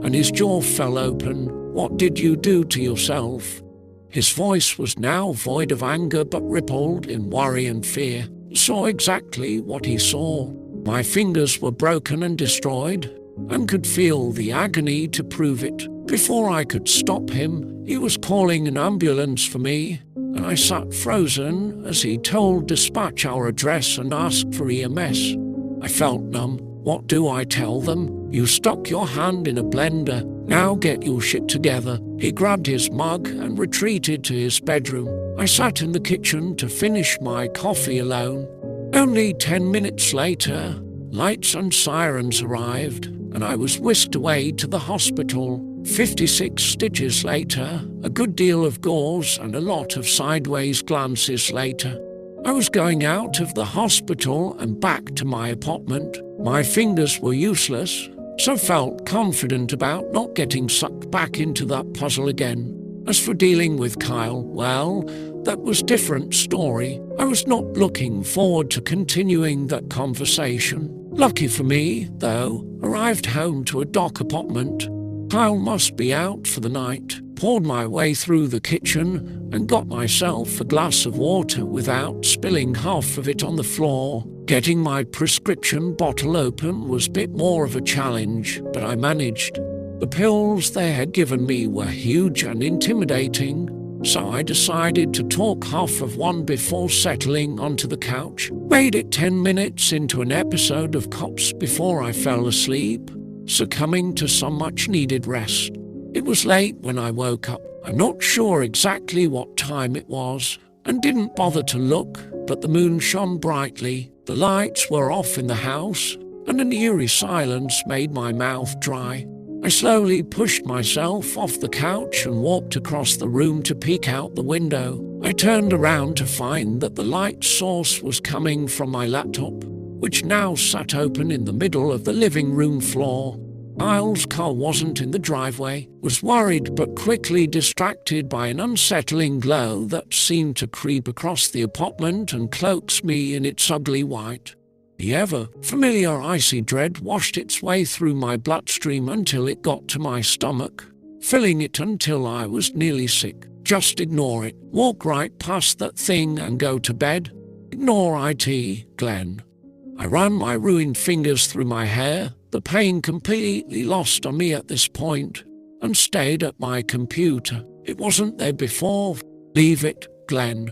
and his jaw fell open. "What did you do to yourself?" His voice was now void of anger but rippled in worry and fear. Saw exactly what he saw. My fingers were broken and destroyed, and could feel the agony to prove it. Before I could stop him, he was calling an ambulance for me, and I sat frozen as he told dispatch our address and asked for EMS. I felt numb. What do I tell them? "You stuck your hand in a blender. Now get your shit together." He grabbed his mug and retreated to his bedroom. I sat in the kitchen to finish my coffee alone. Only 10 minutes later, lights and sirens arrived, and I was whisked away to the hospital. 56 stitches later, a good deal of gauze and a lot of sideways glances later, I was going out of the hospital and back to my apartment. My fingers were useless, so felt confident about not getting sucked back into that puzzle again. As for dealing with Kyle, well, that was a different story. I was not looking forward to continuing that conversation. Lucky for me, though, arrived home to a dock apartment. Kyle must be out for the night. Poured my way through the kitchen and got myself a glass of water without spilling half of it on the floor. Getting my prescription bottle open was a bit more of a challenge, but I managed. The pills they had given me were huge and intimidating, so I decided to talk half of one before settling onto the couch. Made it 10 minutes into an episode of Cops before I fell asleep, succumbing to some much-needed rest. It was late when I woke up. I'm not sure exactly what time it was, and didn't bother to look, but the moon shone brightly. The lights were off in the house, and an eerie silence made my mouth dry. I slowly pushed myself off the couch and walked across the room to peek out the window. I turned around to find that the light source was coming from my laptop, which now sat open in the middle of the living room floor. Kyle's car wasn't in the driveway. Was worried but quickly distracted by an unsettling glow that seemed to creep across the apartment and cloaks me in its ugly white. The ever-familiar icy dread washed its way through my bloodstream until it got to my stomach, filling it until I was nearly sick. Just ignore it. Walk right past that thing and go to bed. Ignore it, Glenn. I ran my ruined fingers through my hair, the pain completely lost on me at this point, and stayed at my computer. It wasn't there before. Leave it, Glenn.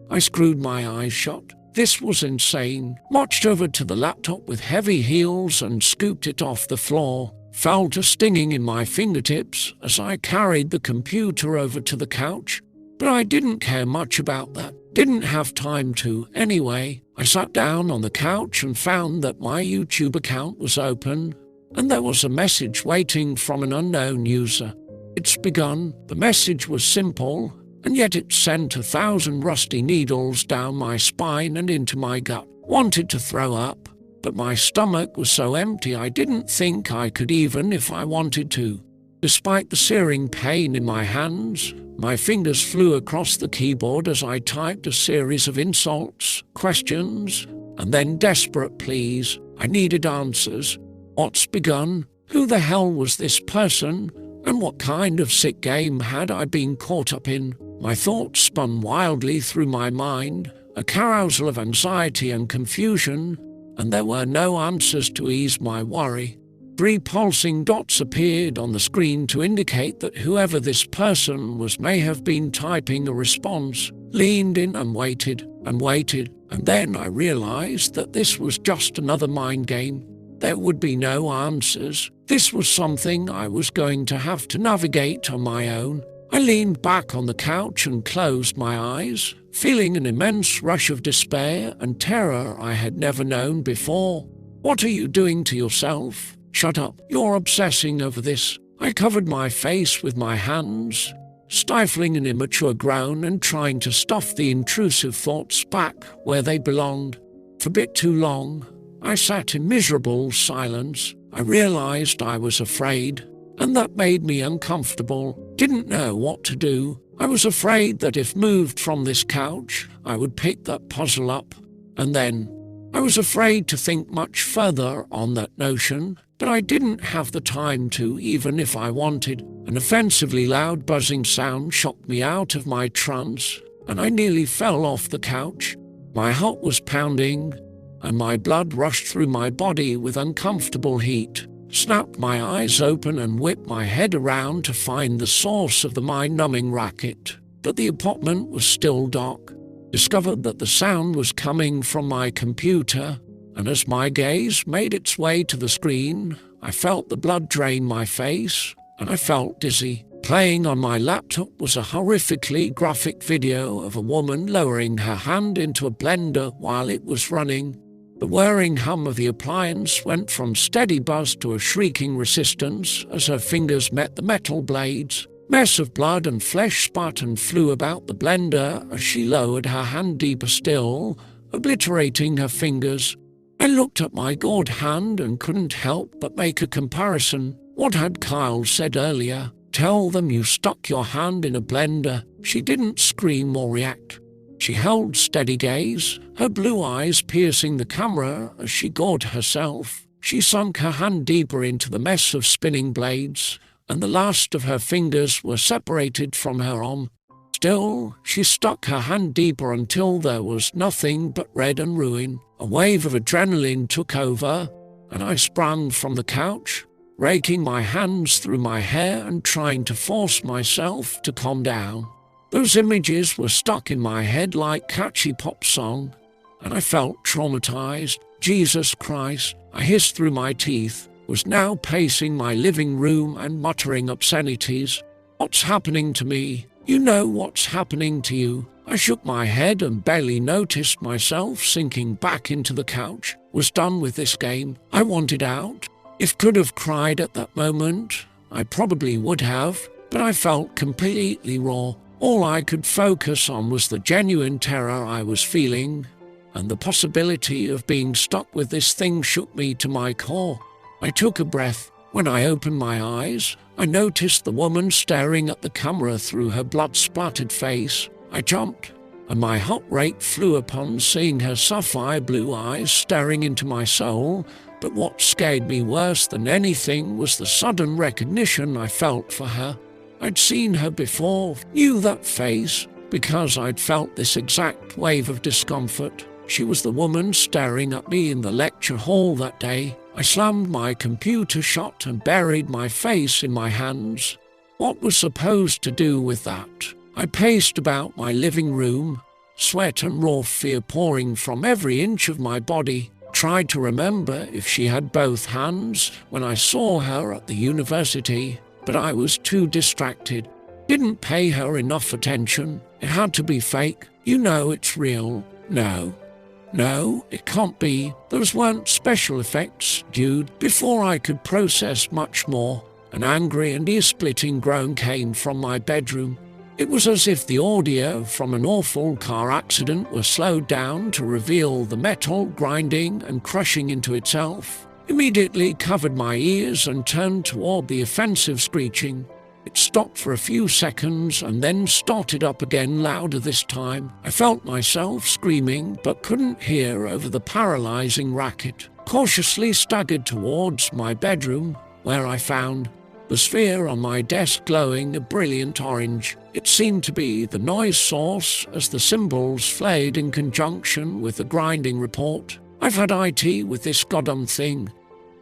I screwed my eyes shut. This was insane. Marched over to the laptop with heavy heels and scooped it off the floor. Felt a stinging in my fingertips as I carried the computer over to the couch. But I didn't care much about that. Didn't have time to, anyway. I sat down on the couch and found that my YouTube account was open, and there was a message waiting from an unknown user. It's begun. The message was simple, and yet it sent 1,000 rusty needles down my spine and into my gut. Wanted to throw up, but my stomach was so empty I didn't think I could even if I wanted to. Despite the searing pain in my hands, my fingers flew across the keyboard as I typed a series of insults, questions, and then desperate pleas. I needed answers. What's begun? Who the hell was this person? And what kind of sick game had I been caught up in? My thoughts spun wildly through my mind, a carousel of anxiety and confusion, and there were no answers to ease my worry. 3 pulsing dots appeared on the screen to indicate that whoever this person was may have been typing a response. Leaned in and waited, and then I realized that this was just another mind game. There would be no answers. This was something I was going to have to navigate on my own. I leaned back on the couch and closed my eyes, feeling an immense rush of despair and terror I had never known before. What are you doing to yourself? Shut up. You're obsessing over this. I covered my face with my hands, stifling an immature groan and trying to stuff the intrusive thoughts back where they belonged. For a bit too long, I sat in miserable silence. I realized I was afraid, and that made me uncomfortable. Didn't know what to do. I was afraid that if moved from this couch, I would pick that puzzle up, and then I was afraid to think much further on that notion, but I didn't have the time to, even if I wanted. An offensively loud buzzing sound shocked me out of my trance, and I nearly fell off the couch. My heart was pounding, and my blood rushed through my body with uncomfortable heat. Snapped my eyes open and whipped my head around to find the source of the mind-numbing racket, but the apartment was still dark. Discovered that the sound was coming from my computer, and as my gaze made its way to the screen, I felt the blood drain my face, and I felt dizzy. Playing on my laptop was a horrifically graphic video of a woman lowering her hand into a blender while it was running. The whirring hum of the appliance went from steady buzz to a shrieking resistance as her fingers met the metal blades. Mess of blood and flesh spat and flew about the blender as she lowered her hand deeper still, obliterating her fingers. I looked at my gored hand and couldn't help but make a comparison. What had Kyle said earlier? Tell them you stuck your hand in a blender. She didn't scream or react. She held steady gaze, her blue eyes piercing the camera as she gored herself. She sunk her hand deeper into the mess of spinning blades, and the last of her fingers were separated from her arm. Still, she stuck her hand deeper until there was nothing but red and ruin. A wave of adrenaline took over, and I sprang from the couch, raking my hands through my hair and trying to force myself to calm down. Those images were stuck in my head like catchy pop song, and I felt traumatized. Jesus Christ, I hissed through my teeth, was now pacing my living room and muttering obscenities. What's happening to me? You know what's happening to you. I shook my head and barely noticed myself sinking back into the couch. Was done with this game. I wanted out. If could have cried at that moment, I probably would have, but I felt completely raw. All I could focus on was the genuine terror I was feeling, and the possibility of being stuck with this thing shook me to my core. I took a breath. When I opened my eyes, I noticed the woman staring at the camera through her blood-splattered face. I jumped. and my heart rate flew upon seeing her sapphire blue eyes staring into my soul. But what scared me worse than anything was the sudden recognition I felt for her. I'd seen her before, knew that face, because I'd felt this exact wave of discomfort. She was the woman staring at me in the lecture hall that day. I slammed my computer shut and buried my face in my hands. What was supposed to do with that? I paced about my living room, sweat and raw fear pouring from every inch of my body. Tried to remember if she had both hands when I saw her at the university, but I was too distracted. Didn't pay her enough attention. It had to be fake. You know it's real. No, it can't be. Those weren't special effects, dude. Before I could process much more, an angry and ear-splitting groan came from my bedroom. It was as if the audio from an awful car accident were slowed down to reveal the metal grinding and crushing into itself. Immediately covered my ears and turned toward the offensive screeching. It stopped for a few seconds and then started up again, louder this time. I felt myself screaming but couldn't hear over the paralyzing racket. Cautiously staggered towards my bedroom, where I found the sphere on my desk glowing a brilliant orange. It seemed to be the noise source as the symbols flared in conjunction with the grinding report. I've had IT with this goddamn thing.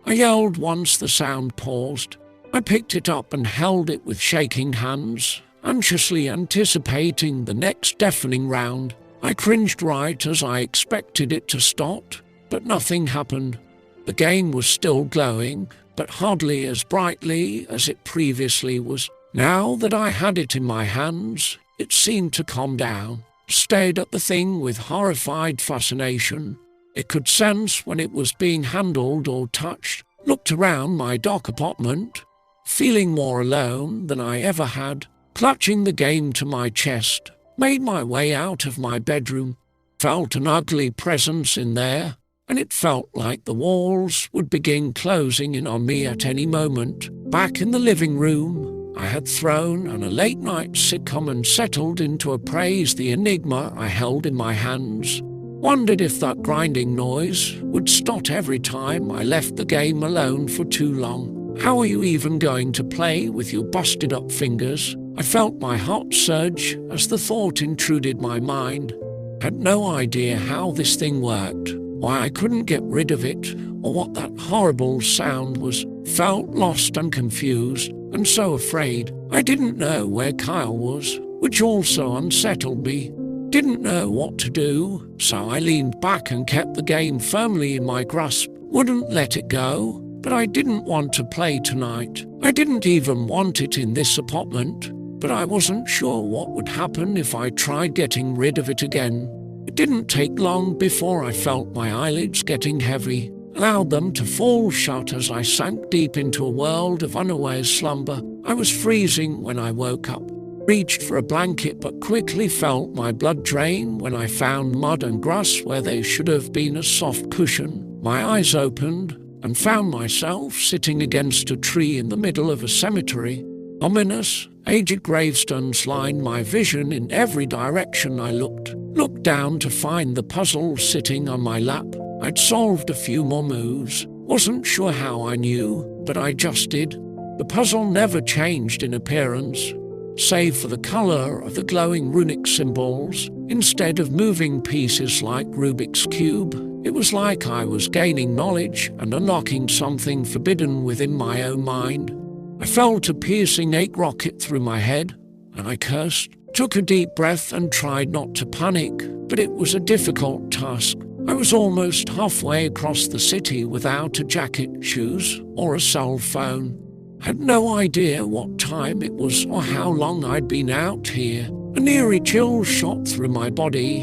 I yelled once the sound paused. I picked it up and held it with shaking hands, anxiously anticipating the next deafening round. I cringed right as I expected it to start, but nothing happened. The game was still glowing, but hardly as brightly as it previously was. Now that I had it in my hands, it seemed to calm down. Stared at the thing with horrified fascination. It could sense when it was being handled or touched. Looked around my dark apartment, feeling more alone than I ever had. Clutching the game to my chest, made my way out of my bedroom. Felt an ugly presence in there, and it felt like the walls would begin closing in on me at any moment. Back in the living room, I had thrown on a late-night sitcom and settled into appraise the enigma I held in my hands. Wondered if that grinding noise would stop every time I left the game alone for too long. How are you even going to play with your busted-up fingers? I felt my heart surge as the thought intruded my mind. Had no idea how this thing worked, why I couldn't get rid of it, or what that horrible sound was. Felt lost and confused, and so afraid. I didn't know where Kyle was, which also unsettled me. Didn't know what to do, so I leaned back and kept the game firmly in my grasp. Wouldn't let it go, but I didn't want to play tonight. I didn't even want it in this apartment, but I wasn't sure what would happen if I tried getting rid of it again. It didn't take long before I felt my eyelids getting heavy, allowed them to fall shut as I sank deep into a world of unaware slumber. I was freezing when I woke up. Reached for a blanket but quickly felt my blood drain when I found mud and grass where they should have been a soft cushion. My eyes opened and found myself sitting against a tree in the middle of a cemetery. Ominous, aged gravestones lined my vision in every direction I looked. Looked down to find the puzzle sitting on my lap. I'd solved a few more moves. Wasn't sure how I knew, but I just did. The puzzle never changed in appearance, save for the color of the glowing runic symbols. Instead of moving pieces like Rubik's Cube, it was like I was gaining knowledge and unlocking something forbidden within my own mind. I felt a piercing ache rocket through my head, and I cursed. Took a deep breath and tried not to panic, but it was a difficult task. I was almost halfway across the city without a jacket, shoes, or a cell phone. Had no idea what time it was or how long I'd been out here. An eerie chill shot through my body,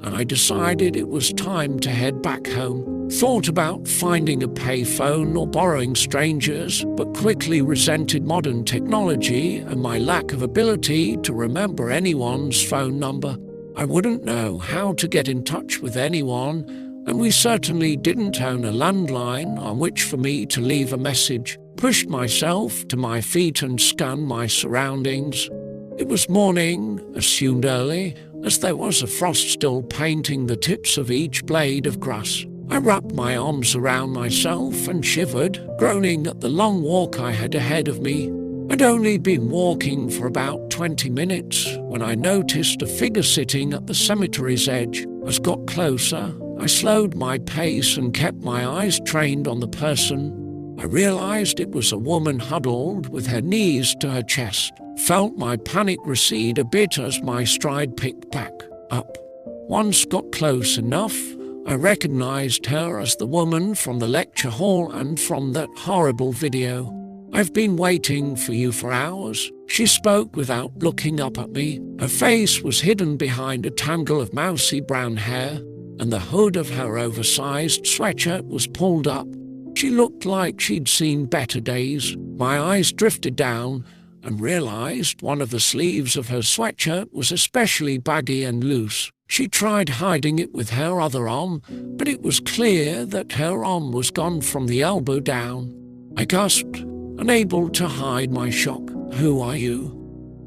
and I decided it was time to head back home. Thought about finding a payphone or borrowing strangers, but quickly resented modern technology and my lack of ability to remember anyone's phone number. I wouldn't know how to get in touch with anyone, and we certainly didn't own a landline on which for me to leave a message. Pushed myself to my feet and scanned my surroundings. It was morning, assumed early, as there was a frost still painting the tips of each blade of grass. I wrapped my arms around myself and shivered, groaning at the long walk I had ahead of me. I'd only been walking for about 20 minutes when I noticed a figure sitting at the cemetery's edge. As I got closer, I slowed my pace and kept my eyes trained on the person. I realized it was a woman huddled with her knees to her chest. Felt my panic recede a bit as my stride picked back up. Once got close enough, I recognized her as the woman from the lecture hall and from that horrible video. "I've been waiting for you for hours," she spoke without looking up at me. Her face was hidden behind a tangle of mousy brown hair, and the hood of her oversized sweatshirt was pulled up. She looked like she'd seen better days. My eyes drifted down and realized one of the sleeves of her sweatshirt was especially baggy and loose. She tried hiding it with her other arm, but it was clear that her arm was gone from the elbow down. I gasped, unable to hide my shock. "Who are you?"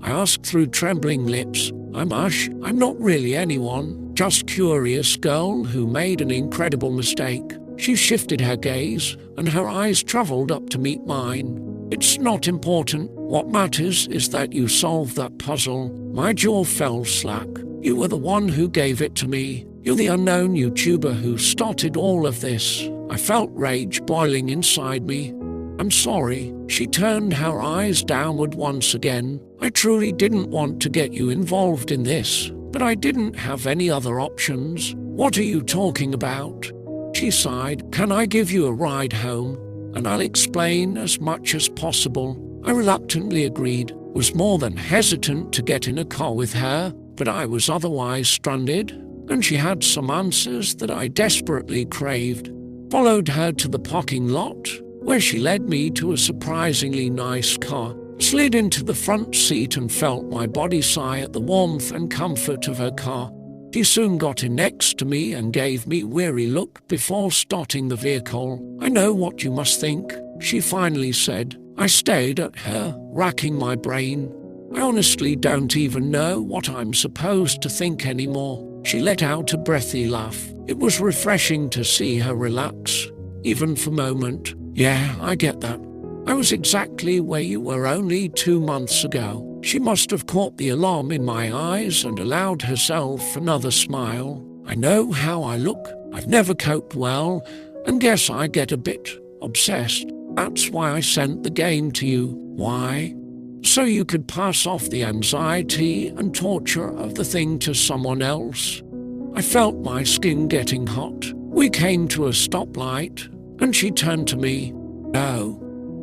I asked through trembling lips. "I'm Ash. I'm not really anyone, just curious girl who made an incredible mistake." She shifted her gaze, and her eyes traveled up to meet mine. "It's not important. What matters is that you solved that puzzle." My jaw fell slack. "You were the one who gave it to me. You're the unknown YouTuber who started all of this." I felt rage boiling inside me. "I'm sorry." She turned her eyes downward once again. "I truly didn't want to get you involved in this, but I didn't have any other options." "What are you talking about?" She sighed. "Can I give you a ride home? And I'll explain as much as possible." I reluctantly agreed, was more than hesitant to get in a car with her, but I was otherwise stranded, and she had some answers that I desperately craved. Followed her to the parking lot, where she led me to a surprisingly nice car, slid into the front seat and felt my body sigh at the warmth and comfort of her car. She soon got in next to me and gave me a weary look before starting the vehicle. "I know what you must think," she finally said. I stared at her, racking my brain. "I honestly don't even know what I'm supposed to think anymore." She let out a breathy laugh. It was refreshing to see her relax, even for a moment. "Yeah, I get that. I was exactly where you were only 2 months ago." She must have caught the alarm in my eyes and allowed herself another smile. "I know how I look. I've never coped well, and guess I get a bit obsessed. That's why I sent the game to you." "Why?" "So you could pass off the anxiety and torture of the thing to someone else." I felt my skin getting hot. We came to a stoplight, and she turned to me.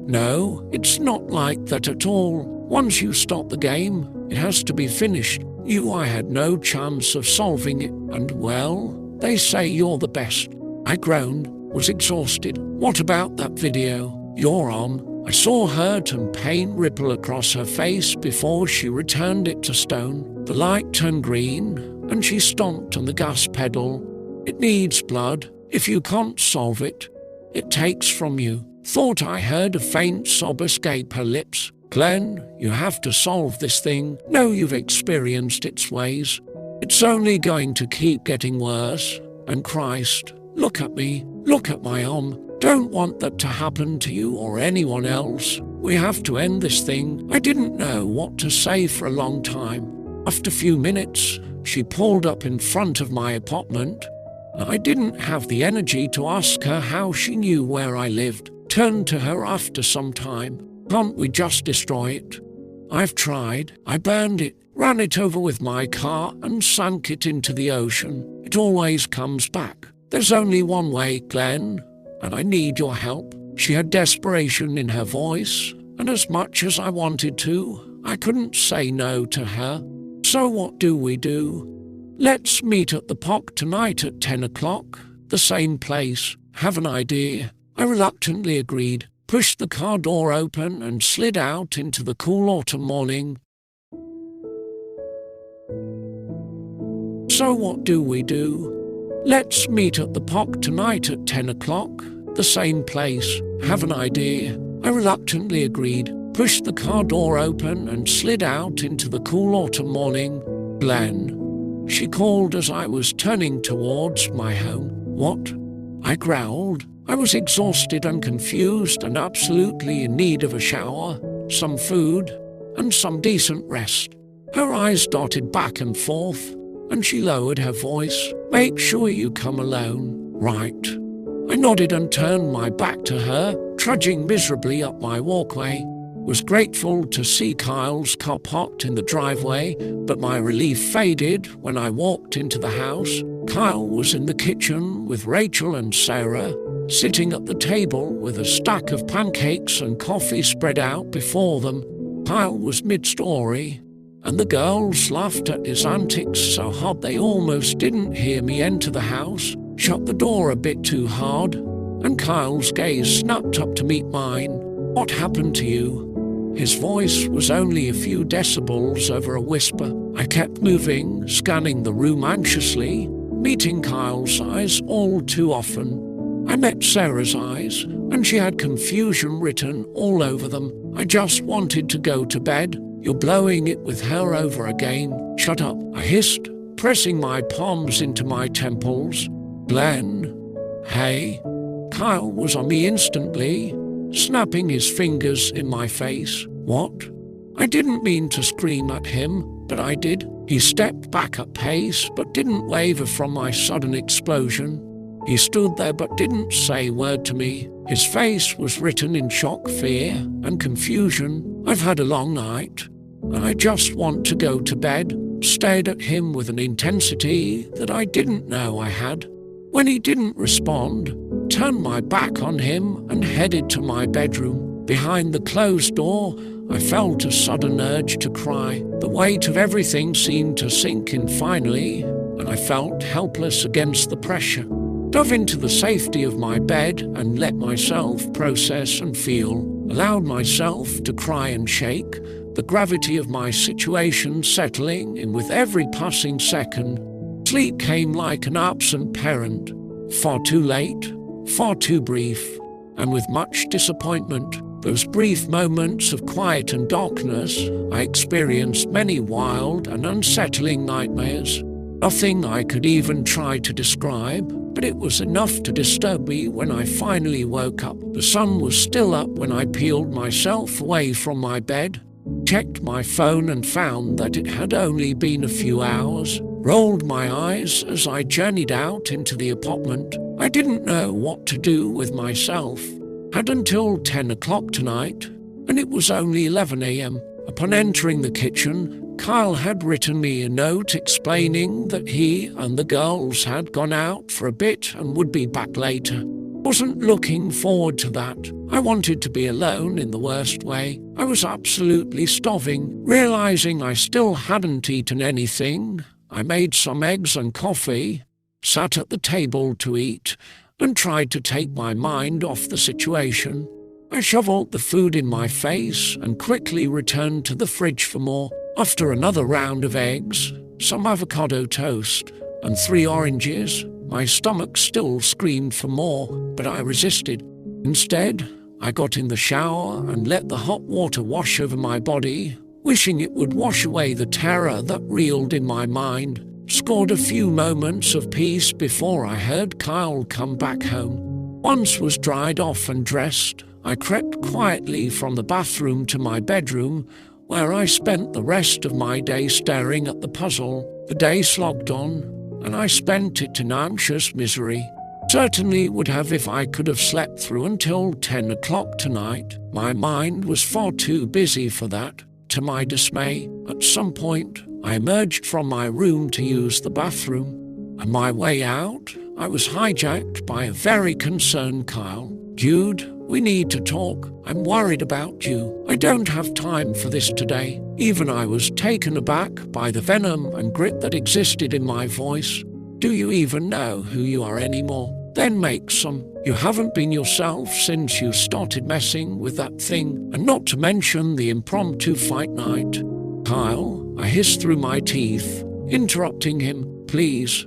No, it's not like that at all. Once you start the game, it has to be finished. I had no chance of solving it, and well, they say you're the best." I groaned, was exhausted. "What about that video you're on?" I saw hurt and pain ripple across her face before she returned it to stone. The light turned green, and she stomped on the gas pedal. "It needs blood. If you can't solve it, it takes from you." Thought I heard a faint sob escape her lips. "Glenn, you have to solve this thing. Know you've experienced its ways. It's only going to keep getting worse. And Christ, look at me. Look at my arm. Don't want that to happen to you or anyone else. We have to end this thing." I didn't know what to say for a long time. After a few minutes, she pulled up in front of my apartment. I didn't have the energy to ask her how she knew where I lived. Turned to her after some time. "Can't we just destroy it?" "I've tried. I burned it, ran it over with my car and sank it into the ocean. It always comes back. There's only one way, Glenn, and I need your help." She had desperation in her voice, and as much as I wanted to, I couldn't say no to her. "So what do we do?" "Let's meet at the park tonight at 10 o'clock. The same place. Have an idea?" I reluctantly agreed, pushed the car door open and slid out into the cool autumn morning. "So what do we do?" "Let's meet at the park tonight at 10 o'clock. The same place. Have an idea?" I reluctantly agreed, pushed the car door open and slid out into the cool autumn morning. "Glenn." she called as I was turning towards my home. What? I growled. I was exhausted and confused and absolutely in need of a shower, some food, and some decent rest. Her eyes darted back and forth, and she lowered her voice. Make sure you come alone. Right. I nodded and turned my back to her, trudging miserably up my walkway. Was grateful to see Kyle's car parked in the driveway, but my relief faded when I walked into the house. Kyle was in the kitchen with Rachel and Sarah, sitting at the table with a stack of pancakes and coffee spread out before them. Kyle was mid-story, and the girls laughed at his antics so hard they almost didn't hear me enter the house, shut the door a bit too hard, and Kyle's gaze snapped up to meet mine. What happened to you? His voice was only a few decibels over a whisper. I kept moving, scanning the room anxiously, meeting Kyle's eyes all too often. I met Sarah's eyes, and she had confusion written all over them. I just wanted to go to bed. You're blowing it with her over again. Shut up, I hissed, pressing my palms into my temples. Glenn. Hey. Kyle was on me instantly, snapping his fingers in my face. What? I didn't mean to scream at him, but I did. He stepped back at pace, but didn't waver from my sudden explosion. He stood there but didn't say a word to me. His face was written in shock, fear, and confusion. I've had a long night, and I just want to go to bed. Stared at him with an intensity that I didn't know I had. When he didn't respond, turned my back on him and headed to my bedroom. Behind the closed door, I felt a sudden urge to cry. The weight of everything seemed to sink in finally, and I felt helpless against the pressure. Dove into the safety of my bed and let myself process and feel. Allowed myself to cry and shake, the gravity of my situation settling in with every passing second. Sleep came like an absent parent, far too late, far too brief, and with much disappointment. Those brief moments of quiet and darkness, I experienced many wild and unsettling nightmares. Nothing I could even try to describe, but it was enough to disturb me when I finally woke up. The sun was still up when I peeled myself away from my bed, checked my phone and found that it had only been a few hours. Rolled my eyes as I journeyed out into the apartment. I didn't know what to do with myself. Had until 10 o'clock tonight, and it was only 11 a.m. Upon entering the kitchen, Kyle had written me a note explaining that he and the girls had gone out for a bit and would be back later. Wasn't looking forward to that. I wanted to be alone in the worst way. I was absolutely starving. Realizing I still hadn't eaten anything, I made some eggs and coffee, sat at the table to eat, and tried to take my mind off the situation. I shoveled the food in my face and quickly returned to the fridge for more. After another round of eggs, some avocado toast, and 3 oranges, my stomach still screamed for more, but I resisted. Instead, I got in the shower and let the hot water wash over my body, wishing it would wash away the terror that reeled in my mind. Scored a few moments of peace before I heard Kyle come back home. Once was dried off and dressed, I crept quietly from the bathroom to my bedroom, where I spent the rest of my day staring at the puzzle. The day slogged on, and I spent it in anxious misery. Certainly would have if I could have slept through until 10 o'clock tonight. My mind was far too busy for that. To my dismay, at some point, I emerged from my room to use the bathroom. On my way out, I was hijacked by a very concerned Kyle. Dude, we need to talk. I'm worried about you. I don't have time for this today. Even I was taken aback by the venom and grit that existed in my voice. Do you even know who you are anymore? Then make some. You haven't been yourself since you started messing with that thing, and not to mention the impromptu fight night. Kyle, I hissed through my teeth, interrupting him. Please.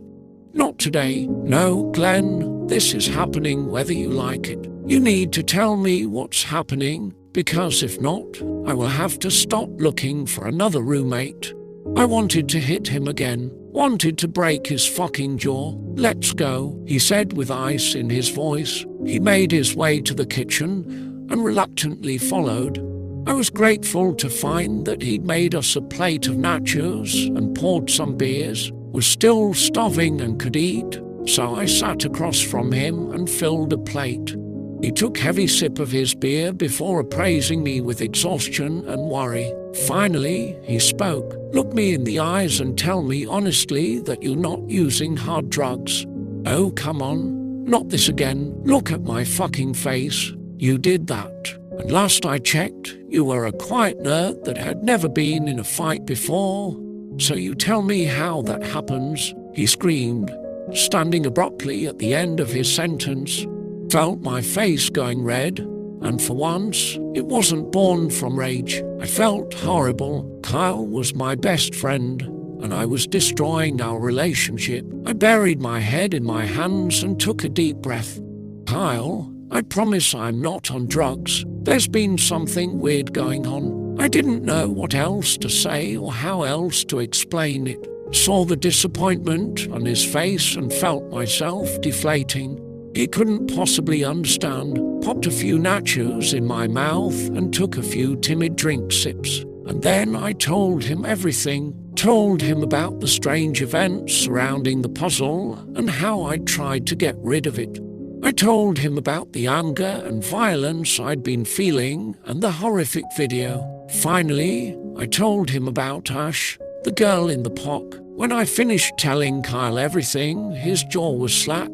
Not today. No, Glenn, this is happening whether you like it. You need to tell me what's happening, because if not, I will have to stop looking for another roommate. I wanted to hit him again, wanted to break his fucking jaw. "Let's go," he said with ice in his voice. He made his way to the kitchen and reluctantly followed. I was grateful to find that he'd made us a plate of nachos and poured some beers, was still starving and could eat, so I sat across from him and filled a plate. He took a heavy sip of his beer before appraising me with exhaustion and worry. Finally, he spoke. "Look me in the eyes and tell me honestly that you're not using hard drugs." "Oh, come on. Not this again. Look at my fucking face. You did that. And last I checked, you were a quiet nerd that had never been in a fight before. So you tell me how that happens," he screamed, standing abruptly at the end of his sentence. Felt my face going red, and for once, it wasn't born from rage. I felt horrible. Kyle was my best friend, and I was destroying our relationship. I buried my head in my hands and took a deep breath. "Kyle, I promise I'm not on drugs. There's been something weird going on." I didn't know what else to say or how else to explain it. Saw the disappointment on his face and felt myself deflating. He couldn't possibly understand. Popped a few nachos in my mouth and took a few timid drink sips. And then I told him everything. Told him about the strange events surrounding the puzzle and how I'd tried to get rid of it. I told him about the anger and violence I'd been feeling and the horrific video. Finally, I told him about Ash, the girl in the POC. When I finished telling Kyle everything, his jaw was slack,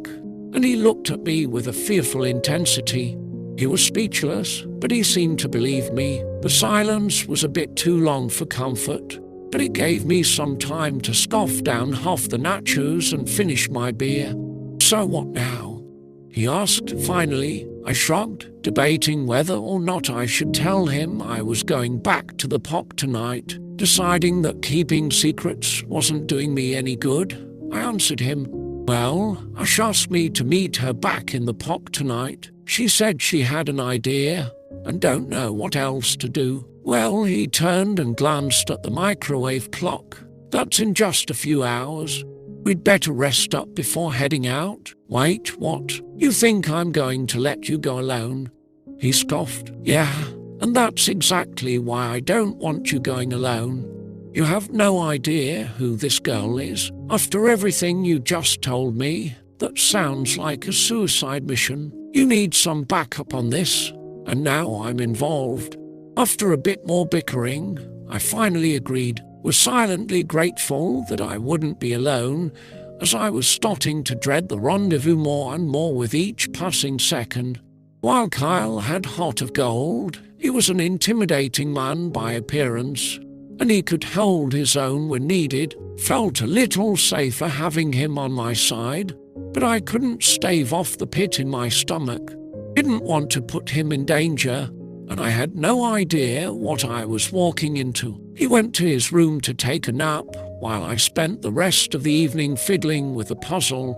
and he looked at me with a fearful intensity. He was speechless, but he seemed to believe me. The silence was a bit too long for comfort, but it gave me some time to scoff down half the nachos and finish my beer. "So what now?" he asked finally. I shrugged, debating whether or not I should tell him I was going back to the POC tonight, deciding that keeping secrets wasn't doing me any good. I answered him, "Well, Ash asked me to meet her back in the POC tonight. She said she had an idea and don't know what else to do." Well, he turned and glanced at the microwave clock. "That's in just a few hours. We'd better rest up before heading out." "Wait, what? You think I'm going to let you go alone?" He scoffed. "Yeah, and that's exactly why I don't want you going alone. You have no idea who this girl is. After everything you just told me, that sounds like a suicide mission. You need some backup on this, and now I'm involved." After a bit more bickering, I finally agreed, was silently grateful that I wouldn't be alone, as I was starting to dread the rendezvous more and more with each passing second. While Kyle had heart of gold, he was an intimidating man by appearance, and he could hold his own when needed. Felt a little safer having him on my side, but I couldn't stave off the pit in my stomach. Didn't want to put him in danger, and I had no idea what I was walking into. He went to his room to take a nap, while I spent the rest of the evening fiddling with the puzzle.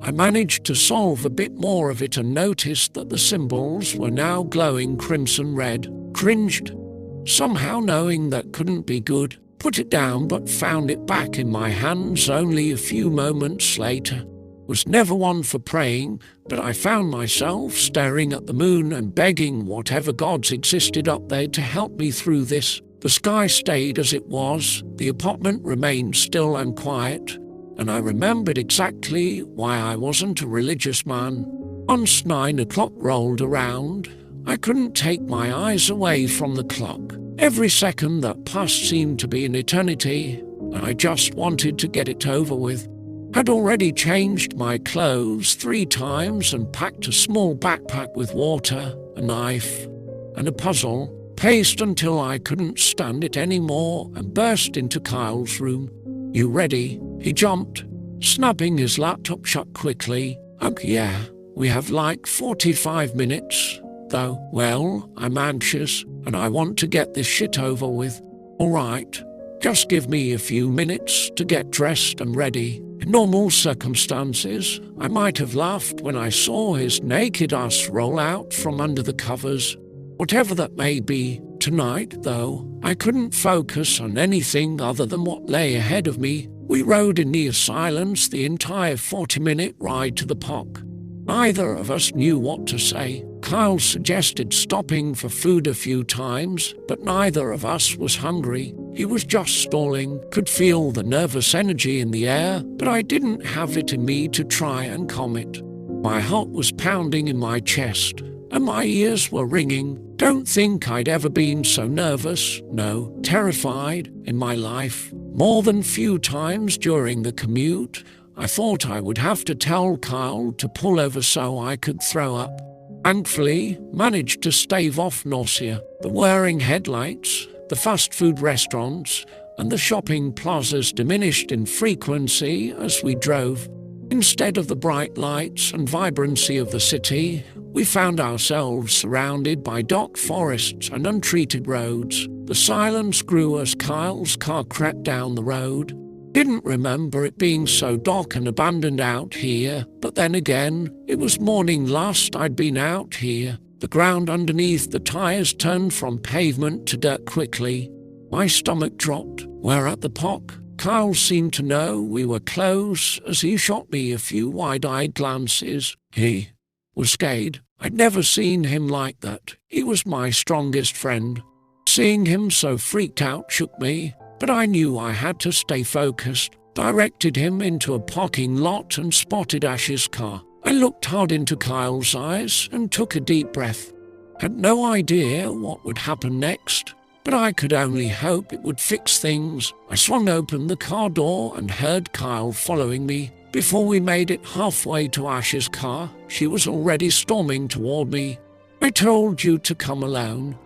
I managed to solve a bit more of it and noticed that the symbols were now glowing crimson red. Cringed. Somehow knowing that couldn't be good. Put it down but found it back in my hands only a few moments later. Was never one for praying, but I found myself staring at the moon and begging whatever gods existed up there to help me through this. The sky stayed as it was, the apartment remained still and quiet, and I remembered exactly why I wasn't a religious man. Once 9 o'clock rolled around, I couldn't take my eyes away from the clock. Every second that passed seemed to be an eternity, and I just wanted to get it over with. Had already changed my clothes 3 times and packed a small backpack with water, a knife, and a puzzle. Paced until I couldn't stand it anymore and burst into Kyle's room. "You ready?" He jumped, snapping his laptop shut quickly. Yeah, we have like 45 minutes, though. Well, I'm anxious, and I want to get this shit over with." "All right, just give me a few minutes to get dressed and ready." In normal circumstances, I might have laughed when I saw his naked ass roll out from under the covers. Whatever that may be, Tonight, though, I couldn't focus on anything other than what lay ahead of me. We rode in near silence the entire 40-minute ride to the POC. Neither of us knew what to say. Kyle suggested stopping for food a few times, but neither of us was hungry. He was just stalling, could feel the nervous energy in the air, but I didn't have it in me to try and calm it. My heart was pounding in my chest, and my ears were ringing. Don't think I'd ever been so nervous, no, terrified in my life. More than few times during the commute, I thought I would have to tell Kyle to pull over so I could throw up. Thankfully, managed to stave off nausea. The whirring headlights, the fast food restaurants, and the shopping plazas diminished in frequency as we drove. Instead of the bright lights and vibrancy of the city, we found ourselves surrounded by dark forests and untreated roads. The silence grew as Kyle's car crept down the road. Didn't remember it being so dark and abandoned out here, but then again, it was morning last I'd been out here. The ground underneath the tires turned from pavement to dirt quickly. My stomach dropped. We're at the POC. Kyle seemed to know we were close as he shot me a few wide-eyed glances. He was scared. I'd never seen him like that. He was my strongest friend. Seeing him so freaked out shook me, but I knew I had to stay focused. Directed him into a parking lot and spotted Ash's car. I looked hard into Kyle's eyes and took a deep breath. Had no idea what would happen next, but I could only hope it would fix things. I swung open the car door and heard Kyle following me. Before we made it halfway to Ash's car, she was already storming toward me. I told you to come alone,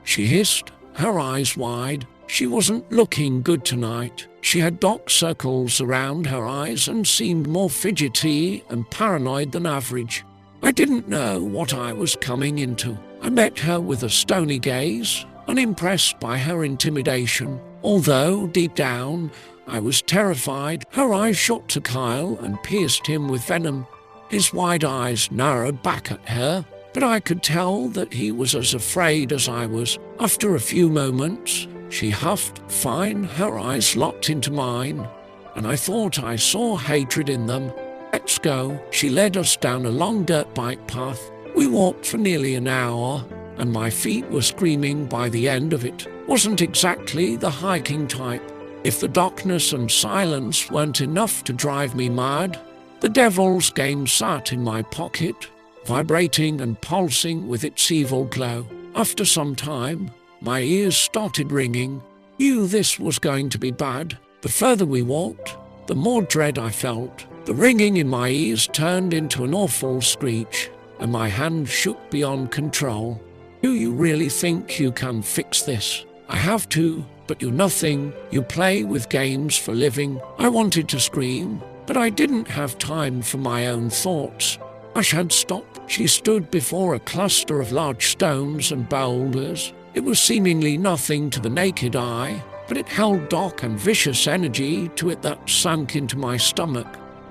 she hissed, her eyes wide. She wasn't looking good tonight. She had dark circles around her eyes and seemed more fidgety and paranoid than average. I didn't know what I was coming into. I met her with a stony gaze, unimpressed by her intimidation. Although, deep down, I was terrified. Her eyes shot to Kyle and pierced him with venom. His wide eyes narrowed back at her, but I could tell that he was as afraid as I was. After a few moments, she huffed. Fine, her eyes locked into mine, and I thought I saw hatred in them. Let's go. She led us down a long dirt bike path. We walked for nearly an hour, and my feet were screaming by the end of it. Wasn't exactly the hiking type. If the darkness and silence weren't enough to drive me mad, the devil's game sat in my pocket, vibrating and pulsing with its evil glow. After some time, my ears started ringing. Knew this was going to be bad. The further we walked, the more dread I felt. The ringing in my ears turned into an awful screech, and my hand shook beyond control. Do you really think you can fix this? I have to, but you're nothing. You play with games for living. I wanted to scream, but I didn't have time for my own thoughts. Ash had stopped. She stood before a cluster of large stones and boulders. It was seemingly nothing to the naked eye, but it held dark and vicious energy to it that sank into my stomach.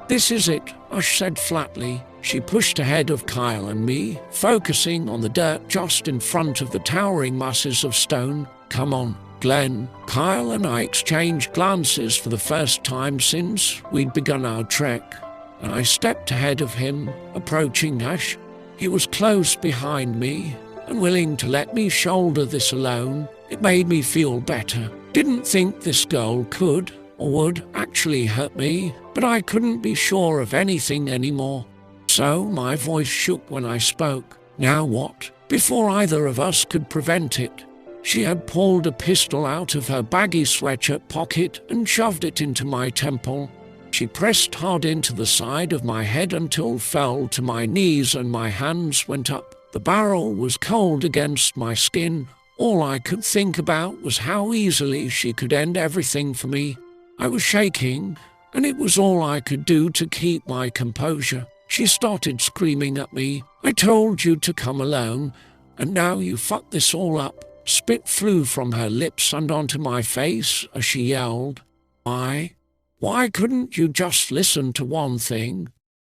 This is it, Ash said flatly. She pushed ahead of Kyle and me, focusing on the dirt just in front of the towering masses of stone. Come on, Glenn. Kyle and I exchanged glances for the first time since we'd begun our trek, and I stepped ahead of him, approaching Ash. He was close behind me, and willing to let me shoulder this alone. It made me feel better. Didn't think this girl could or would actually hurt me, but I couldn't be sure of anything anymore. So my voice shook when I spoke. Now what? Before either of us could prevent it, she had pulled a pistol out of her baggy sweatshirt pocket and shoved it into my temple. She pressed hard into the side of my head until fell to my knees and my hands went up. The barrel was cold against my skin. All I could think about was how easily she could end everything for me. I was shaking, and it was all I could do to keep my composure. She started screaming at me. I told you to come alone, and now you fucked this all up. Spit flew from her lips and onto my face as she yelled. Why couldn't you just listen to one thing?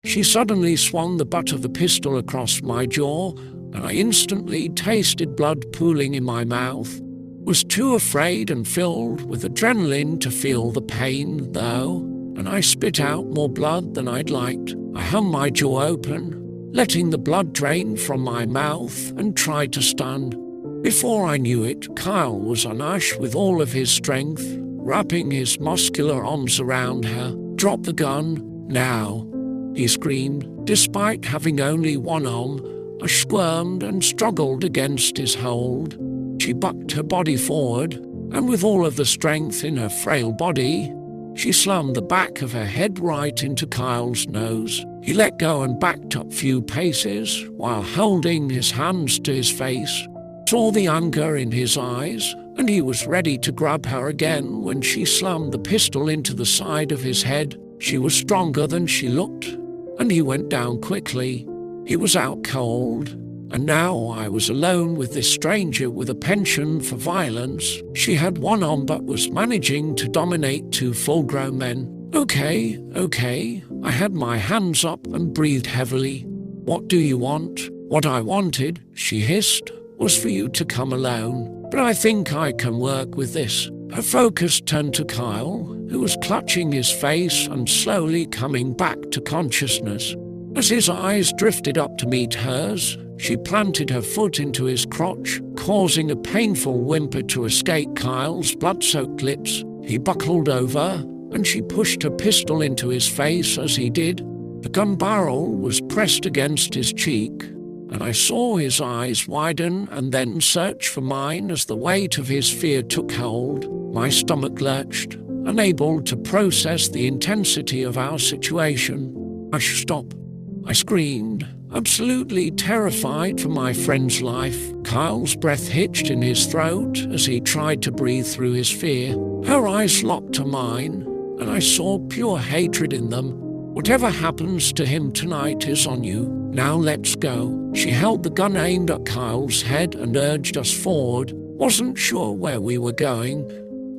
She suddenly swung the butt of the pistol across my jaw and I instantly tasted blood pooling in my mouth. Was too afraid and filled with adrenaline to feel the pain, though, and I spit out more blood than I'd liked. I hung my jaw open, letting the blood drain from my mouth, and tried to stand. Before I knew it, Kyle was on Ash with all of his strength, wrapping his muscular arms around her. "Drop the gun, now," he screamed. Despite having only one arm, Ash squirmed and struggled against his hold. She bucked her body forward, and with all of the strength in her frail body, she slammed the back of her head right into Kyle's nose. He let go and backed up few paces while holding his hands to his face, saw the anger in his eyes, and he was ready to grab her again when she slammed the pistol into the side of his head. She was stronger than she looked, and he went down quickly. He was out cold. And now I was alone with this stranger with a penchant for violence. She had one arm but was managing to dominate two full-grown men. Okay. I had my hands up and breathed heavily. "What do you want?" "What I wanted," she hissed, "was for you to come alone. But I think I can work with this." Her focus turned to Kyle, who was clutching his face and slowly coming back to consciousness. As his eyes drifted up to meet hers, she planted her foot into his crotch, causing a painful whimper to escape Kyle's blood-soaked lips. He buckled over, and she pushed her pistol into his face as he did. The gun barrel was pressed against his cheek, and I saw his eyes widen and then search for mine as the weight of his fear took hold. My stomach lurched, unable to process the intensity of our situation. "Ash, stop!" I screamed, absolutely terrified for my friend's life. Kyle's breath hitched in his throat as he tried to breathe through his fear. Her eyes locked to mine, and I saw pure hatred in them. "Whatever happens to him tonight is on you. Now let's go." She held the gun aimed at Kyle's head and urged us forward. Wasn't sure where we were going,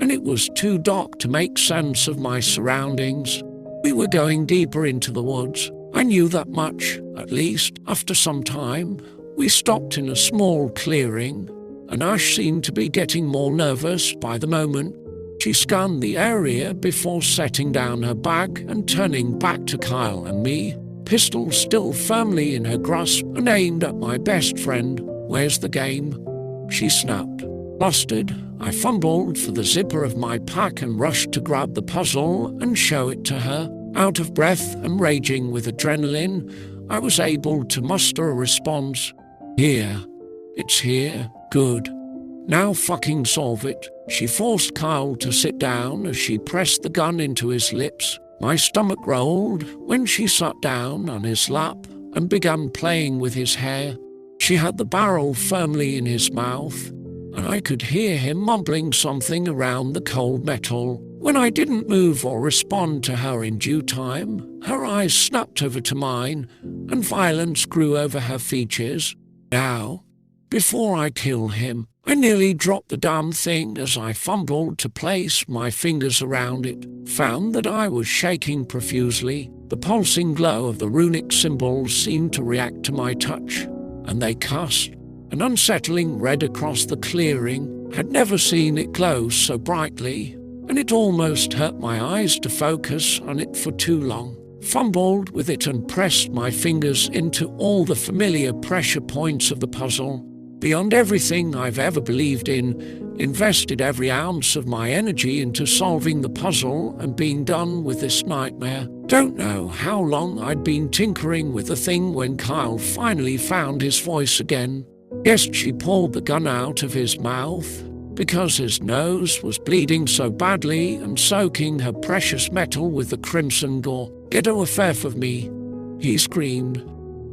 and it was too dark to make sense of my surroundings. We were going deeper into the woods. I knew that much, at least. After some time, we stopped in a small clearing, and Ash seemed to be getting more nervous by the moment. She scanned the area before setting down her bag and turning back to Kyle and me, pistol still firmly in her grasp and aimed at my best friend. "Where's the game?" she snapped. Flustered, I fumbled for the zipper of my pack and rushed to grab the puzzle and show it to her. Out of breath and raging with adrenaline, I was able to muster a response. "Here. It's here. Good. Now fucking solve it." She forced Kyle to sit down as she pressed the gun into his lips. My stomach rolled when she sat down on his lap and began playing with his hair. She had the barrel firmly in his mouth, and I could hear him mumbling something around the cold metal. When I didn't move or respond to her in due time, her eyes snapped over to mine, and violence grew over her features. "Now, before I kill him." I nearly dropped the damn thing as I fumbled to place my fingers around it, found that I was shaking profusely. The pulsing glow of the runic symbols seemed to react to my touch, and they cast an unsettling red across the clearing. Had never seen it glow so brightly, and it almost hurt my eyes to focus on it for too long. Fumbled with it and pressed my fingers into all the familiar pressure points of the puzzle. Beyond everything I've ever believed in, invested every ounce of my energy into solving the puzzle and being done with this nightmare. Don't know how long I'd been tinkering with the thing when Kyle finally found his voice again. Guessed she pulled the gun out of his mouth because his nose was bleeding so badly and soaking her precious metal with the crimson gore. "Get a whiff of me," he screamed.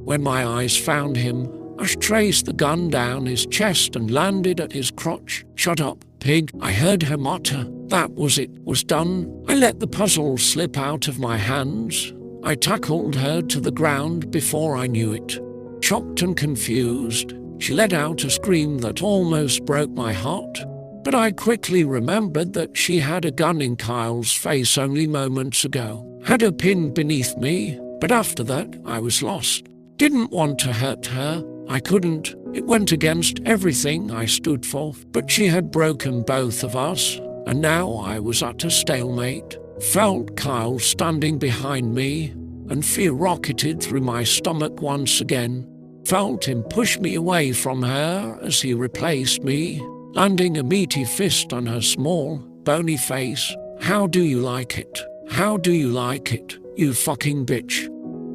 When my eyes found him, I traced the gun down his chest and landed at his crotch. "Shut up, pig," I heard her mutter. That was it, was done. I let the puzzle slip out of my hands. I tackled her to the ground before I knew it. Shocked and confused, she let out a scream that almost broke my heart. But I quickly remembered that she had a gun in Kyle's face only moments ago. Had her pinned beneath me, but after that I was lost. Didn't want to hurt her, I couldn't. It went against everything I stood for, but she had broken both of us, and now I was at a stalemate. Felt Kyle standing behind me, and fear rocketed through my stomach once again. Felt him push me away from her as he replaced me, landing a meaty fist on her small, bony face. "How do you like it? How do you like it, you fucking bitch?"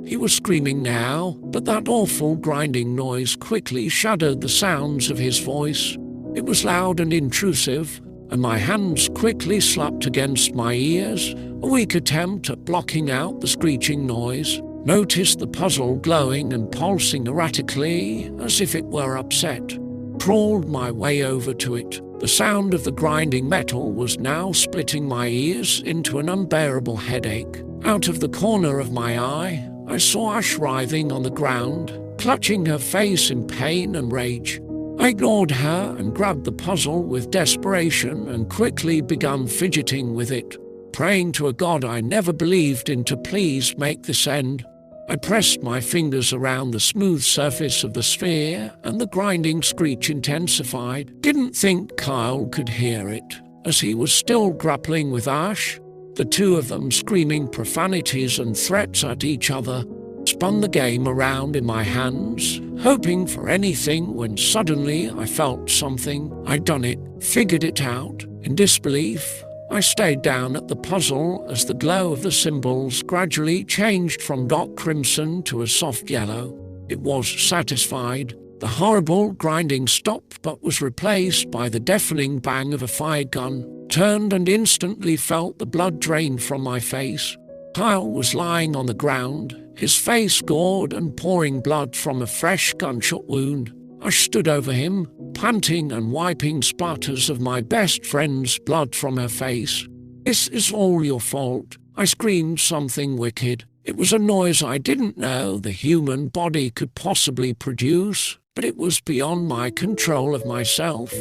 He was screaming now, but that awful grinding noise quickly shadowed the sounds of his voice. It was loud and intrusive, and my hands quickly slapped against my ears, a weak attempt at blocking out the screeching noise. Noticed the puzzle glowing and pulsing erratically, as if it were upset. Crawled my way over to it. The sound of the grinding metal was now splitting my ears into an unbearable headache. Out of the corner of my eye, I saw Ash writhing on the ground, clutching her face in pain and rage. I ignored her and grabbed the puzzle with desperation and quickly began fidgeting with it, praying to a god I never believed in to please make this end. I pressed my fingers around the smooth surface of the sphere, and the grinding screech intensified. Didn't think Kyle could hear it, as he was still grappling with Ash, the two of them screaming profanities and threats at each other. Spun the game around in my hands, hoping for anything, when suddenly I felt something. I'd done it, figured it out. In disbelief, I stared down at the puzzle as the glow of the symbols gradually changed from dark crimson to a soft yellow. It was satisfied. The horrible grinding stopped but was replaced by the deafening bang of a fire gun. Turned and instantly felt the blood drain from my face. Kyle was lying on the ground, his face gored and pouring blood from a fresh gunshot wound. I stood over him, panting and wiping splatters of my best friend's blood from her face. "This is all your fault." I screamed something wicked. It was a noise I didn't know the human body could possibly produce, but it was beyond my control of myself.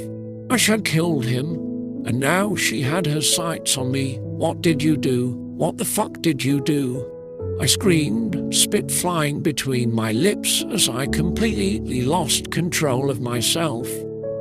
Ash had killed him, and now she had her sights on me. "What did you do? What the fuck did you do?" I screamed, spit flying between my lips as I completely lost control of myself.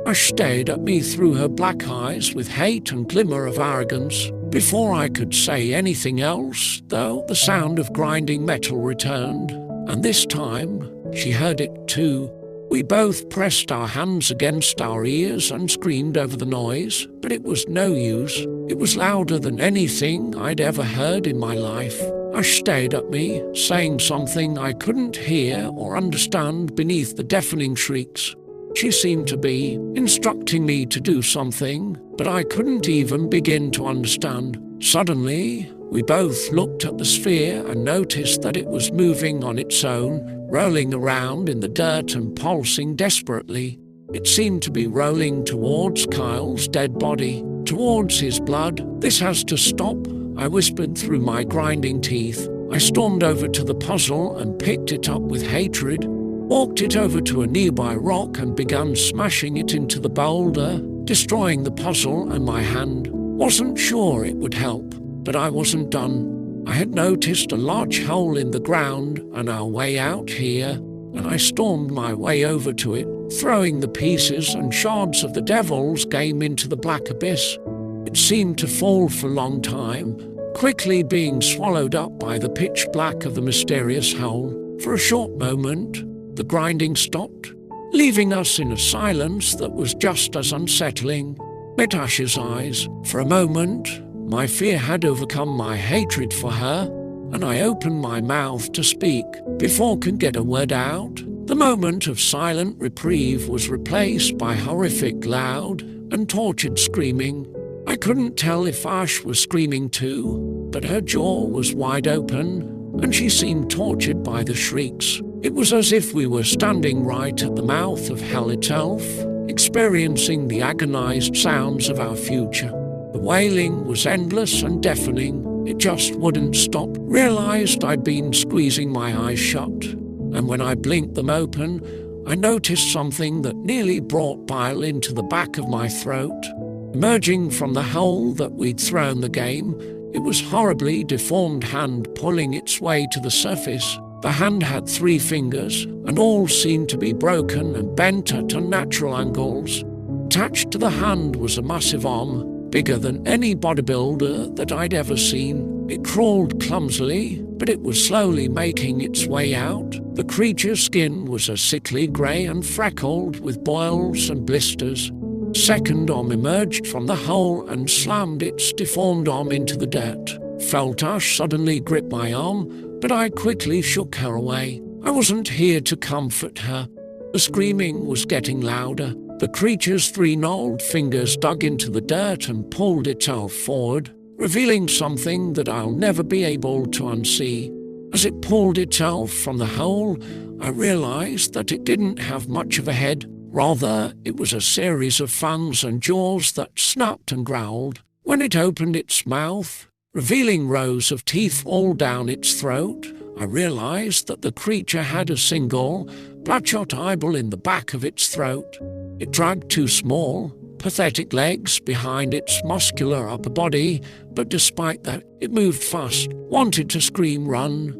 Ash stared at me through her black eyes with hate and glimmer of arrogance. Before I could say anything else, though, the sound of grinding metal returned, and this time she heard it too. We both pressed our hands against our ears and screamed over the noise, but it was no use. It was louder than anything I'd ever heard in my life. Ash stared at me, saying something I couldn't hear or understand beneath the deafening shrieks. She seemed to be instructing me to do something, but I couldn't even begin to understand. Suddenly, we both looked at the sphere and noticed that it was moving on its own, rolling around in the dirt and pulsing desperately. It seemed to be rolling towards Kyle's dead body, towards his blood. "This has to stop," I whispered through my grinding teeth. I stormed over to the puzzle and picked it up with hatred, walked it over to a nearby rock and began smashing it into the boulder, destroying the puzzle and my hand. Wasn't sure it would help, but I wasn't done. I had noticed a large hole in the ground on our way out here, and I stormed my way over to it, throwing the pieces and shards of the devil's game into the black abyss. It seemed to fall for a long time, quickly being swallowed up by the pitch black of the mysterious hole. For a short moment, the grinding stopped, leaving us in a silence that was just as unsettling. Met Ash's eyes. For a moment, my fear had overcome my hatred for her, and I opened my mouth to speak. Before I could get a word out, the moment of silent reprieve was replaced by horrific, loud, and tortured screaming. I couldn't tell if Ash was screaming too, but her jaw was wide open, and she seemed tortured by the shrieks. It was as if we were standing right at the mouth of hell itself, experiencing the agonized sounds of our future. The wailing was endless and deafening. It just wouldn't stop. Realized I'd been squeezing my eyes shut, and when I blinked them open, I noticed something that nearly brought bile into the back of my throat. Emerging from the hole that we'd thrown the game, it was a horribly deformed hand pulling its way to the surface. The hand had 3 fingers, and all seemed to be broken and bent at unnatural angles. Attached to the hand was a massive arm, bigger than any bodybuilder that I'd ever seen. It crawled clumsily, but it was slowly making its way out. The creature's skin was a sickly grey and freckled with boils and blisters. Second arm emerged from the hole and slammed its deformed arm into the dirt. Felt Ash suddenly grip my arm, but I quickly shook her away. I wasn't here to comfort her. The screaming was getting louder. The creature's 3 gnarled fingers dug into the dirt and pulled itself forward, revealing something that I'll never be able to unsee. As it pulled itself from the hole, I realized that it didn't have much of a head. Rather, it was a series of fangs and jaws that snapped and growled. When it opened its mouth, revealing rows of teeth all down its throat, I realized that the creature had a single, bloodshot eyeball in the back of its throat. It dragged 2 small, pathetic legs behind its muscular upper body, but despite that, it moved fast, wanted to scream, run,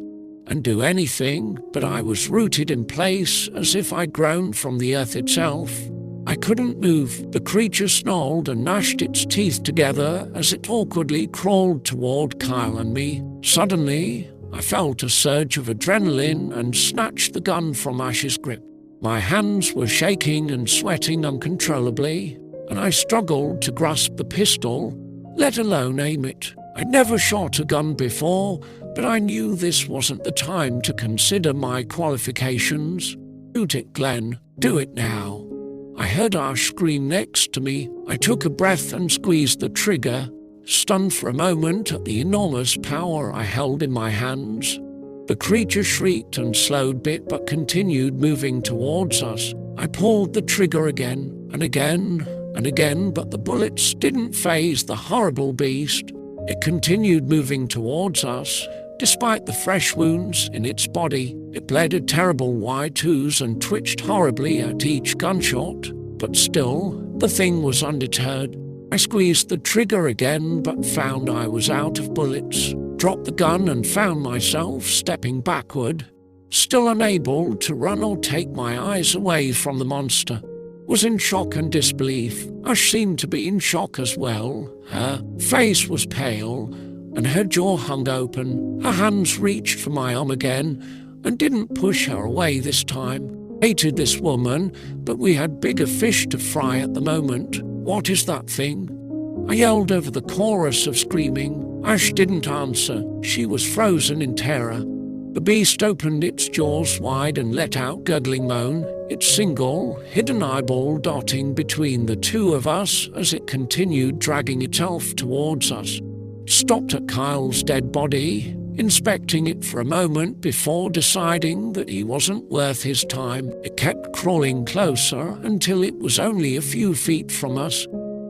and do anything, but I was rooted in place as if I'd grown from the earth itself. I couldn't move. The creature snarled and gnashed its teeth together as it awkwardly crawled toward Kyle and me. Suddenly, I felt a surge of adrenaline and snatched the gun from Ash's grip. My hands were shaking and sweating uncontrollably, and I struggled to grasp the pistol, let alone aim it. I'd never shot a gun before, but I knew this wasn't the time to consider my qualifications. Shoot it, Glenn. Do it now. I heard Ash scream next to me. I took a breath and squeezed the trigger, stunned for a moment at the enormous power I held in my hands. The creature shrieked and slowed bit but continued moving towards us. I pulled the trigger again and again and again, but the bullets didn't faze the horrible beast. It continued moving towards us. Despite the fresh wounds in its body, it bled a terrible wide ooze and twitched horribly at each gunshot. But still, the thing was undeterred. I squeezed the trigger again but found I was out of bullets. Dropped the gun and found myself stepping backward, still unable to run or take my eyes away from the monster. Was in shock and disbelief. Ash seemed to be in shock as well. Her face was pale, and her jaw hung open. Her hands reached for my arm again, and didn't push her away this time. Hated this woman, but we had bigger fish to fry at the moment. What is that thing? I yelled over the chorus of screaming. Ash didn't answer. She was frozen in terror. The beast opened its jaws wide and let out a gurgling moan, its single, hidden eyeball dotting between the 2 of us as it continued dragging itself towards us. It stopped at Kyle's dead body, inspecting it for a moment before deciding that he wasn't worth his time. It kept crawling closer until it was only a few feet from us.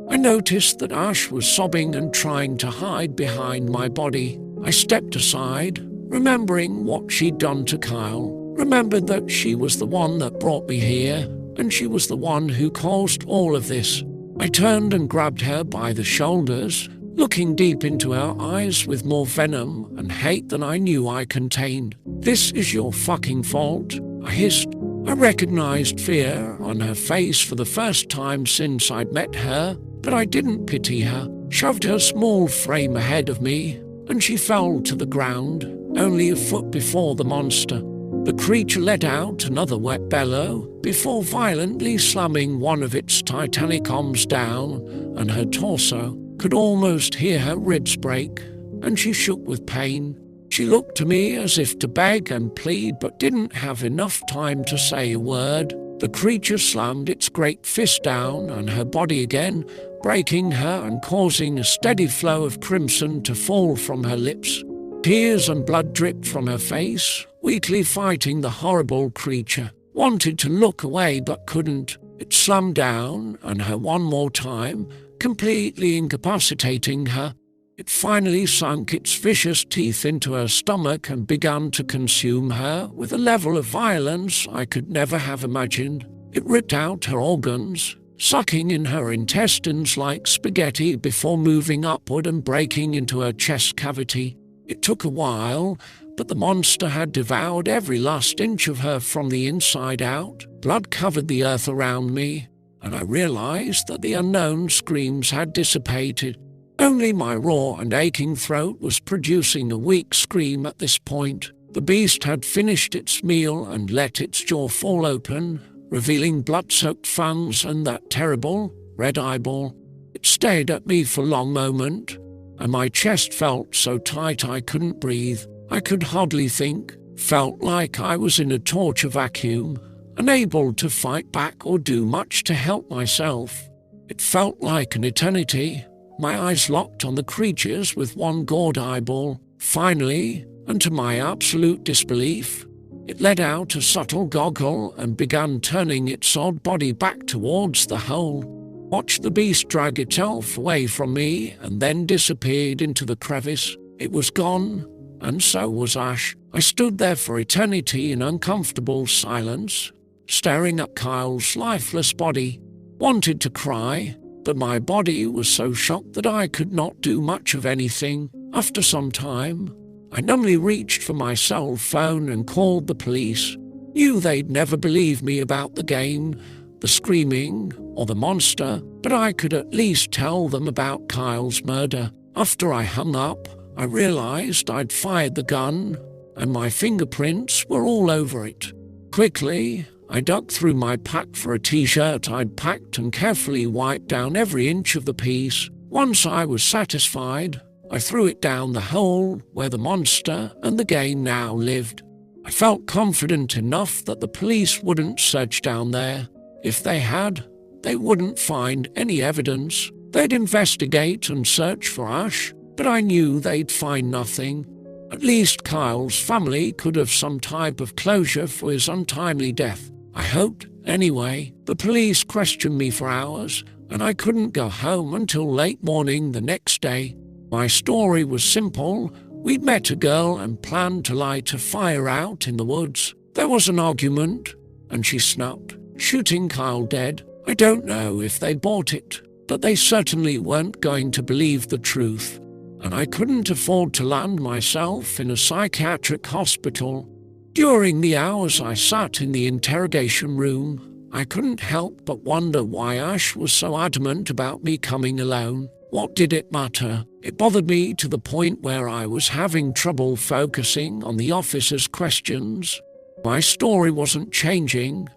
I noticed that Ash was sobbing and trying to hide behind my body. I stepped aside, remembering what she'd done to Kyle. Remembered that she was the one that brought me here, and she was the one who caused all of this. I turned and grabbed her by the shoulders, looking deep into her eyes with more venom and hate than I knew I contained. "This is your fucking fault," I hissed. I recognized fear on her face for the first time since I'd met her, but I didn't pity her. Shoved her small frame ahead of me, and she fell to the ground, only a foot before the monster. The creature let out another wet bellow before violently slamming one of its titanic arms down, and her torso. Could almost hear her ribs break, and she shook with pain. She looked to me as if to beg and plead, but didn't have enough time to say a word. The creature slammed its great fist down on her body again, breaking her and causing a steady flow of crimson to fall from her lips. Tears and blood dripped from her face, weakly fighting the horrible creature. Wanted to look away but couldn't. It slammed down on her one more time, completely incapacitating her. It finally sunk its vicious teeth into her stomach and began to consume her with a level of violence I could never have imagined. It ripped out her organs, sucking in her intestines like spaghetti before moving upward and breaking into her chest cavity. It took a while, but the monster had devoured every last inch of her from the inside out. Blood covered the earth around me, and I realized that the unknown screams had dissipated. Only my raw and aching throat was producing a weak scream at this point. The beast had finished its meal and let its jaw fall open, revealing blood-soaked fangs and that terrible red eyeball. It stared at me for a long moment, and my chest felt so tight I couldn't breathe. I could hardly think, felt like I was in a torture vacuum, unable to fight back or do much to help myself. It felt like an eternity. My eyes locked on the creatures with one gored eyeball. Finally, and to my absolute disbelief, it let out a subtle goggle and began turning its odd body back towards the hole. Watched the beast drag itself away from me and then disappeared into the crevice. It was gone, and so was Ash. I stood there for eternity in uncomfortable silence, staring at Kyle's lifeless body. Wanted to cry, but my body was so shocked that I could not do much of anything. After some time, I numbly reached for my cell phone and called the police. Knew they'd never believe me about the game, the screaming, or the monster, but I could at least tell them about Kyle's murder. After I hung up, I realized I'd fired the gun, and my fingerprints were all over it. Quickly, I dug through my pack for a t-shirt I'd packed and carefully wiped down every inch of the piece. Once I was satisfied, I threw it down the hole where the monster and the game now lived. I felt confident enough that the police wouldn't search down there. If they had, they wouldn't find any evidence. They'd investigate and search for Ash, but I knew they'd find nothing. At least Kyle's family could have some type of closure for his untimely death. I hoped, anyway. The police questioned me for hours, and I couldn't go home until late morning the next day. My story was simple. We'd met a girl and planned to light a fire out in the woods. There was an argument, and she snapped, shooting Kyle dead. I don't know if they bought it, but they certainly weren't going to believe the truth. And I couldn't afford to land myself in a psychiatric hospital. During the hours I sat in the interrogation room, I couldn't help but wonder why Ash was so adamant about me coming alone. What did it matter? It bothered me to the point where I was having trouble focusing on the officer's questions. My story wasn't changing,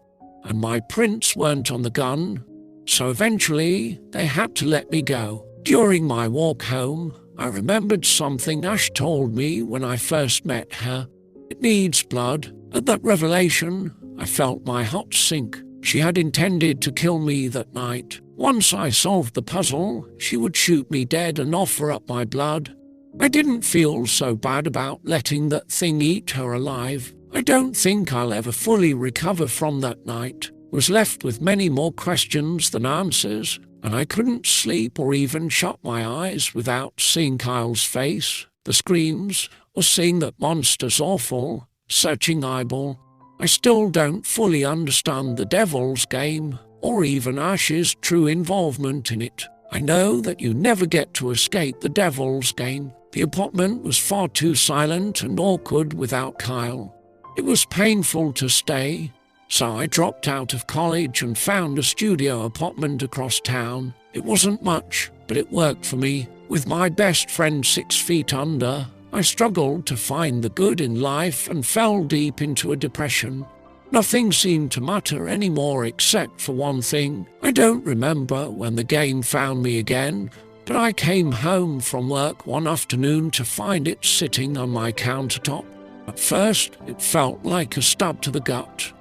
and my prints weren't on the gun, so eventually they had to let me go. During my walk home, I remembered something Ash told me when I first met her. It needs blood. At that revelation, I felt my heart sink. She had intended to kill me that night. Once I solved the puzzle, she would shoot me dead and offer up my blood. I didn't feel so bad about letting that thing eat her alive. I don't think I'll ever fully recover from that night. Was left with many more questions than answers, and I couldn't sleep or even shut my eyes without seeing Kyle's face, the screams, or seeing that monster's awful, searching eyeball. I still don't fully understand the devil's game, or even Ash's true involvement in it. I know that you never get to escape the devil's game. The apartment was far too silent and awkward without Kyle. It was painful to stay, so I dropped out of college and found a studio apartment across town. It wasn't much, but it worked for me. With my best friend 6 feet under, I struggled to find the good in life and fell deep into a depression. Nothing seemed to matter anymore except for one thing. I don't remember when the game found me again, but I came home from work one afternoon to find it sitting on my countertop. At first, it felt like a stab to the gut,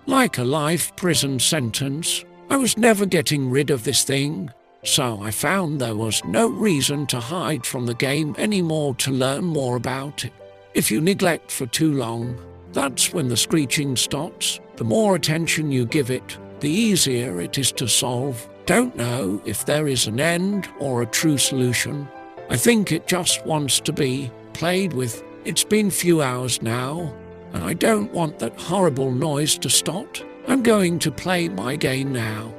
like a life prison sentence. I was never getting rid of this thing, so I found there was no reason to hide from the game anymore to learn more about it. If you neglect for too long, that's when the screeching starts. The more attention you give it, the easier it is to solve. Don't know if there is an end or a true solution. I think it just wants to be played with. It's been few hours now, and I don't want that horrible noise to stop. I'm going to play my game now.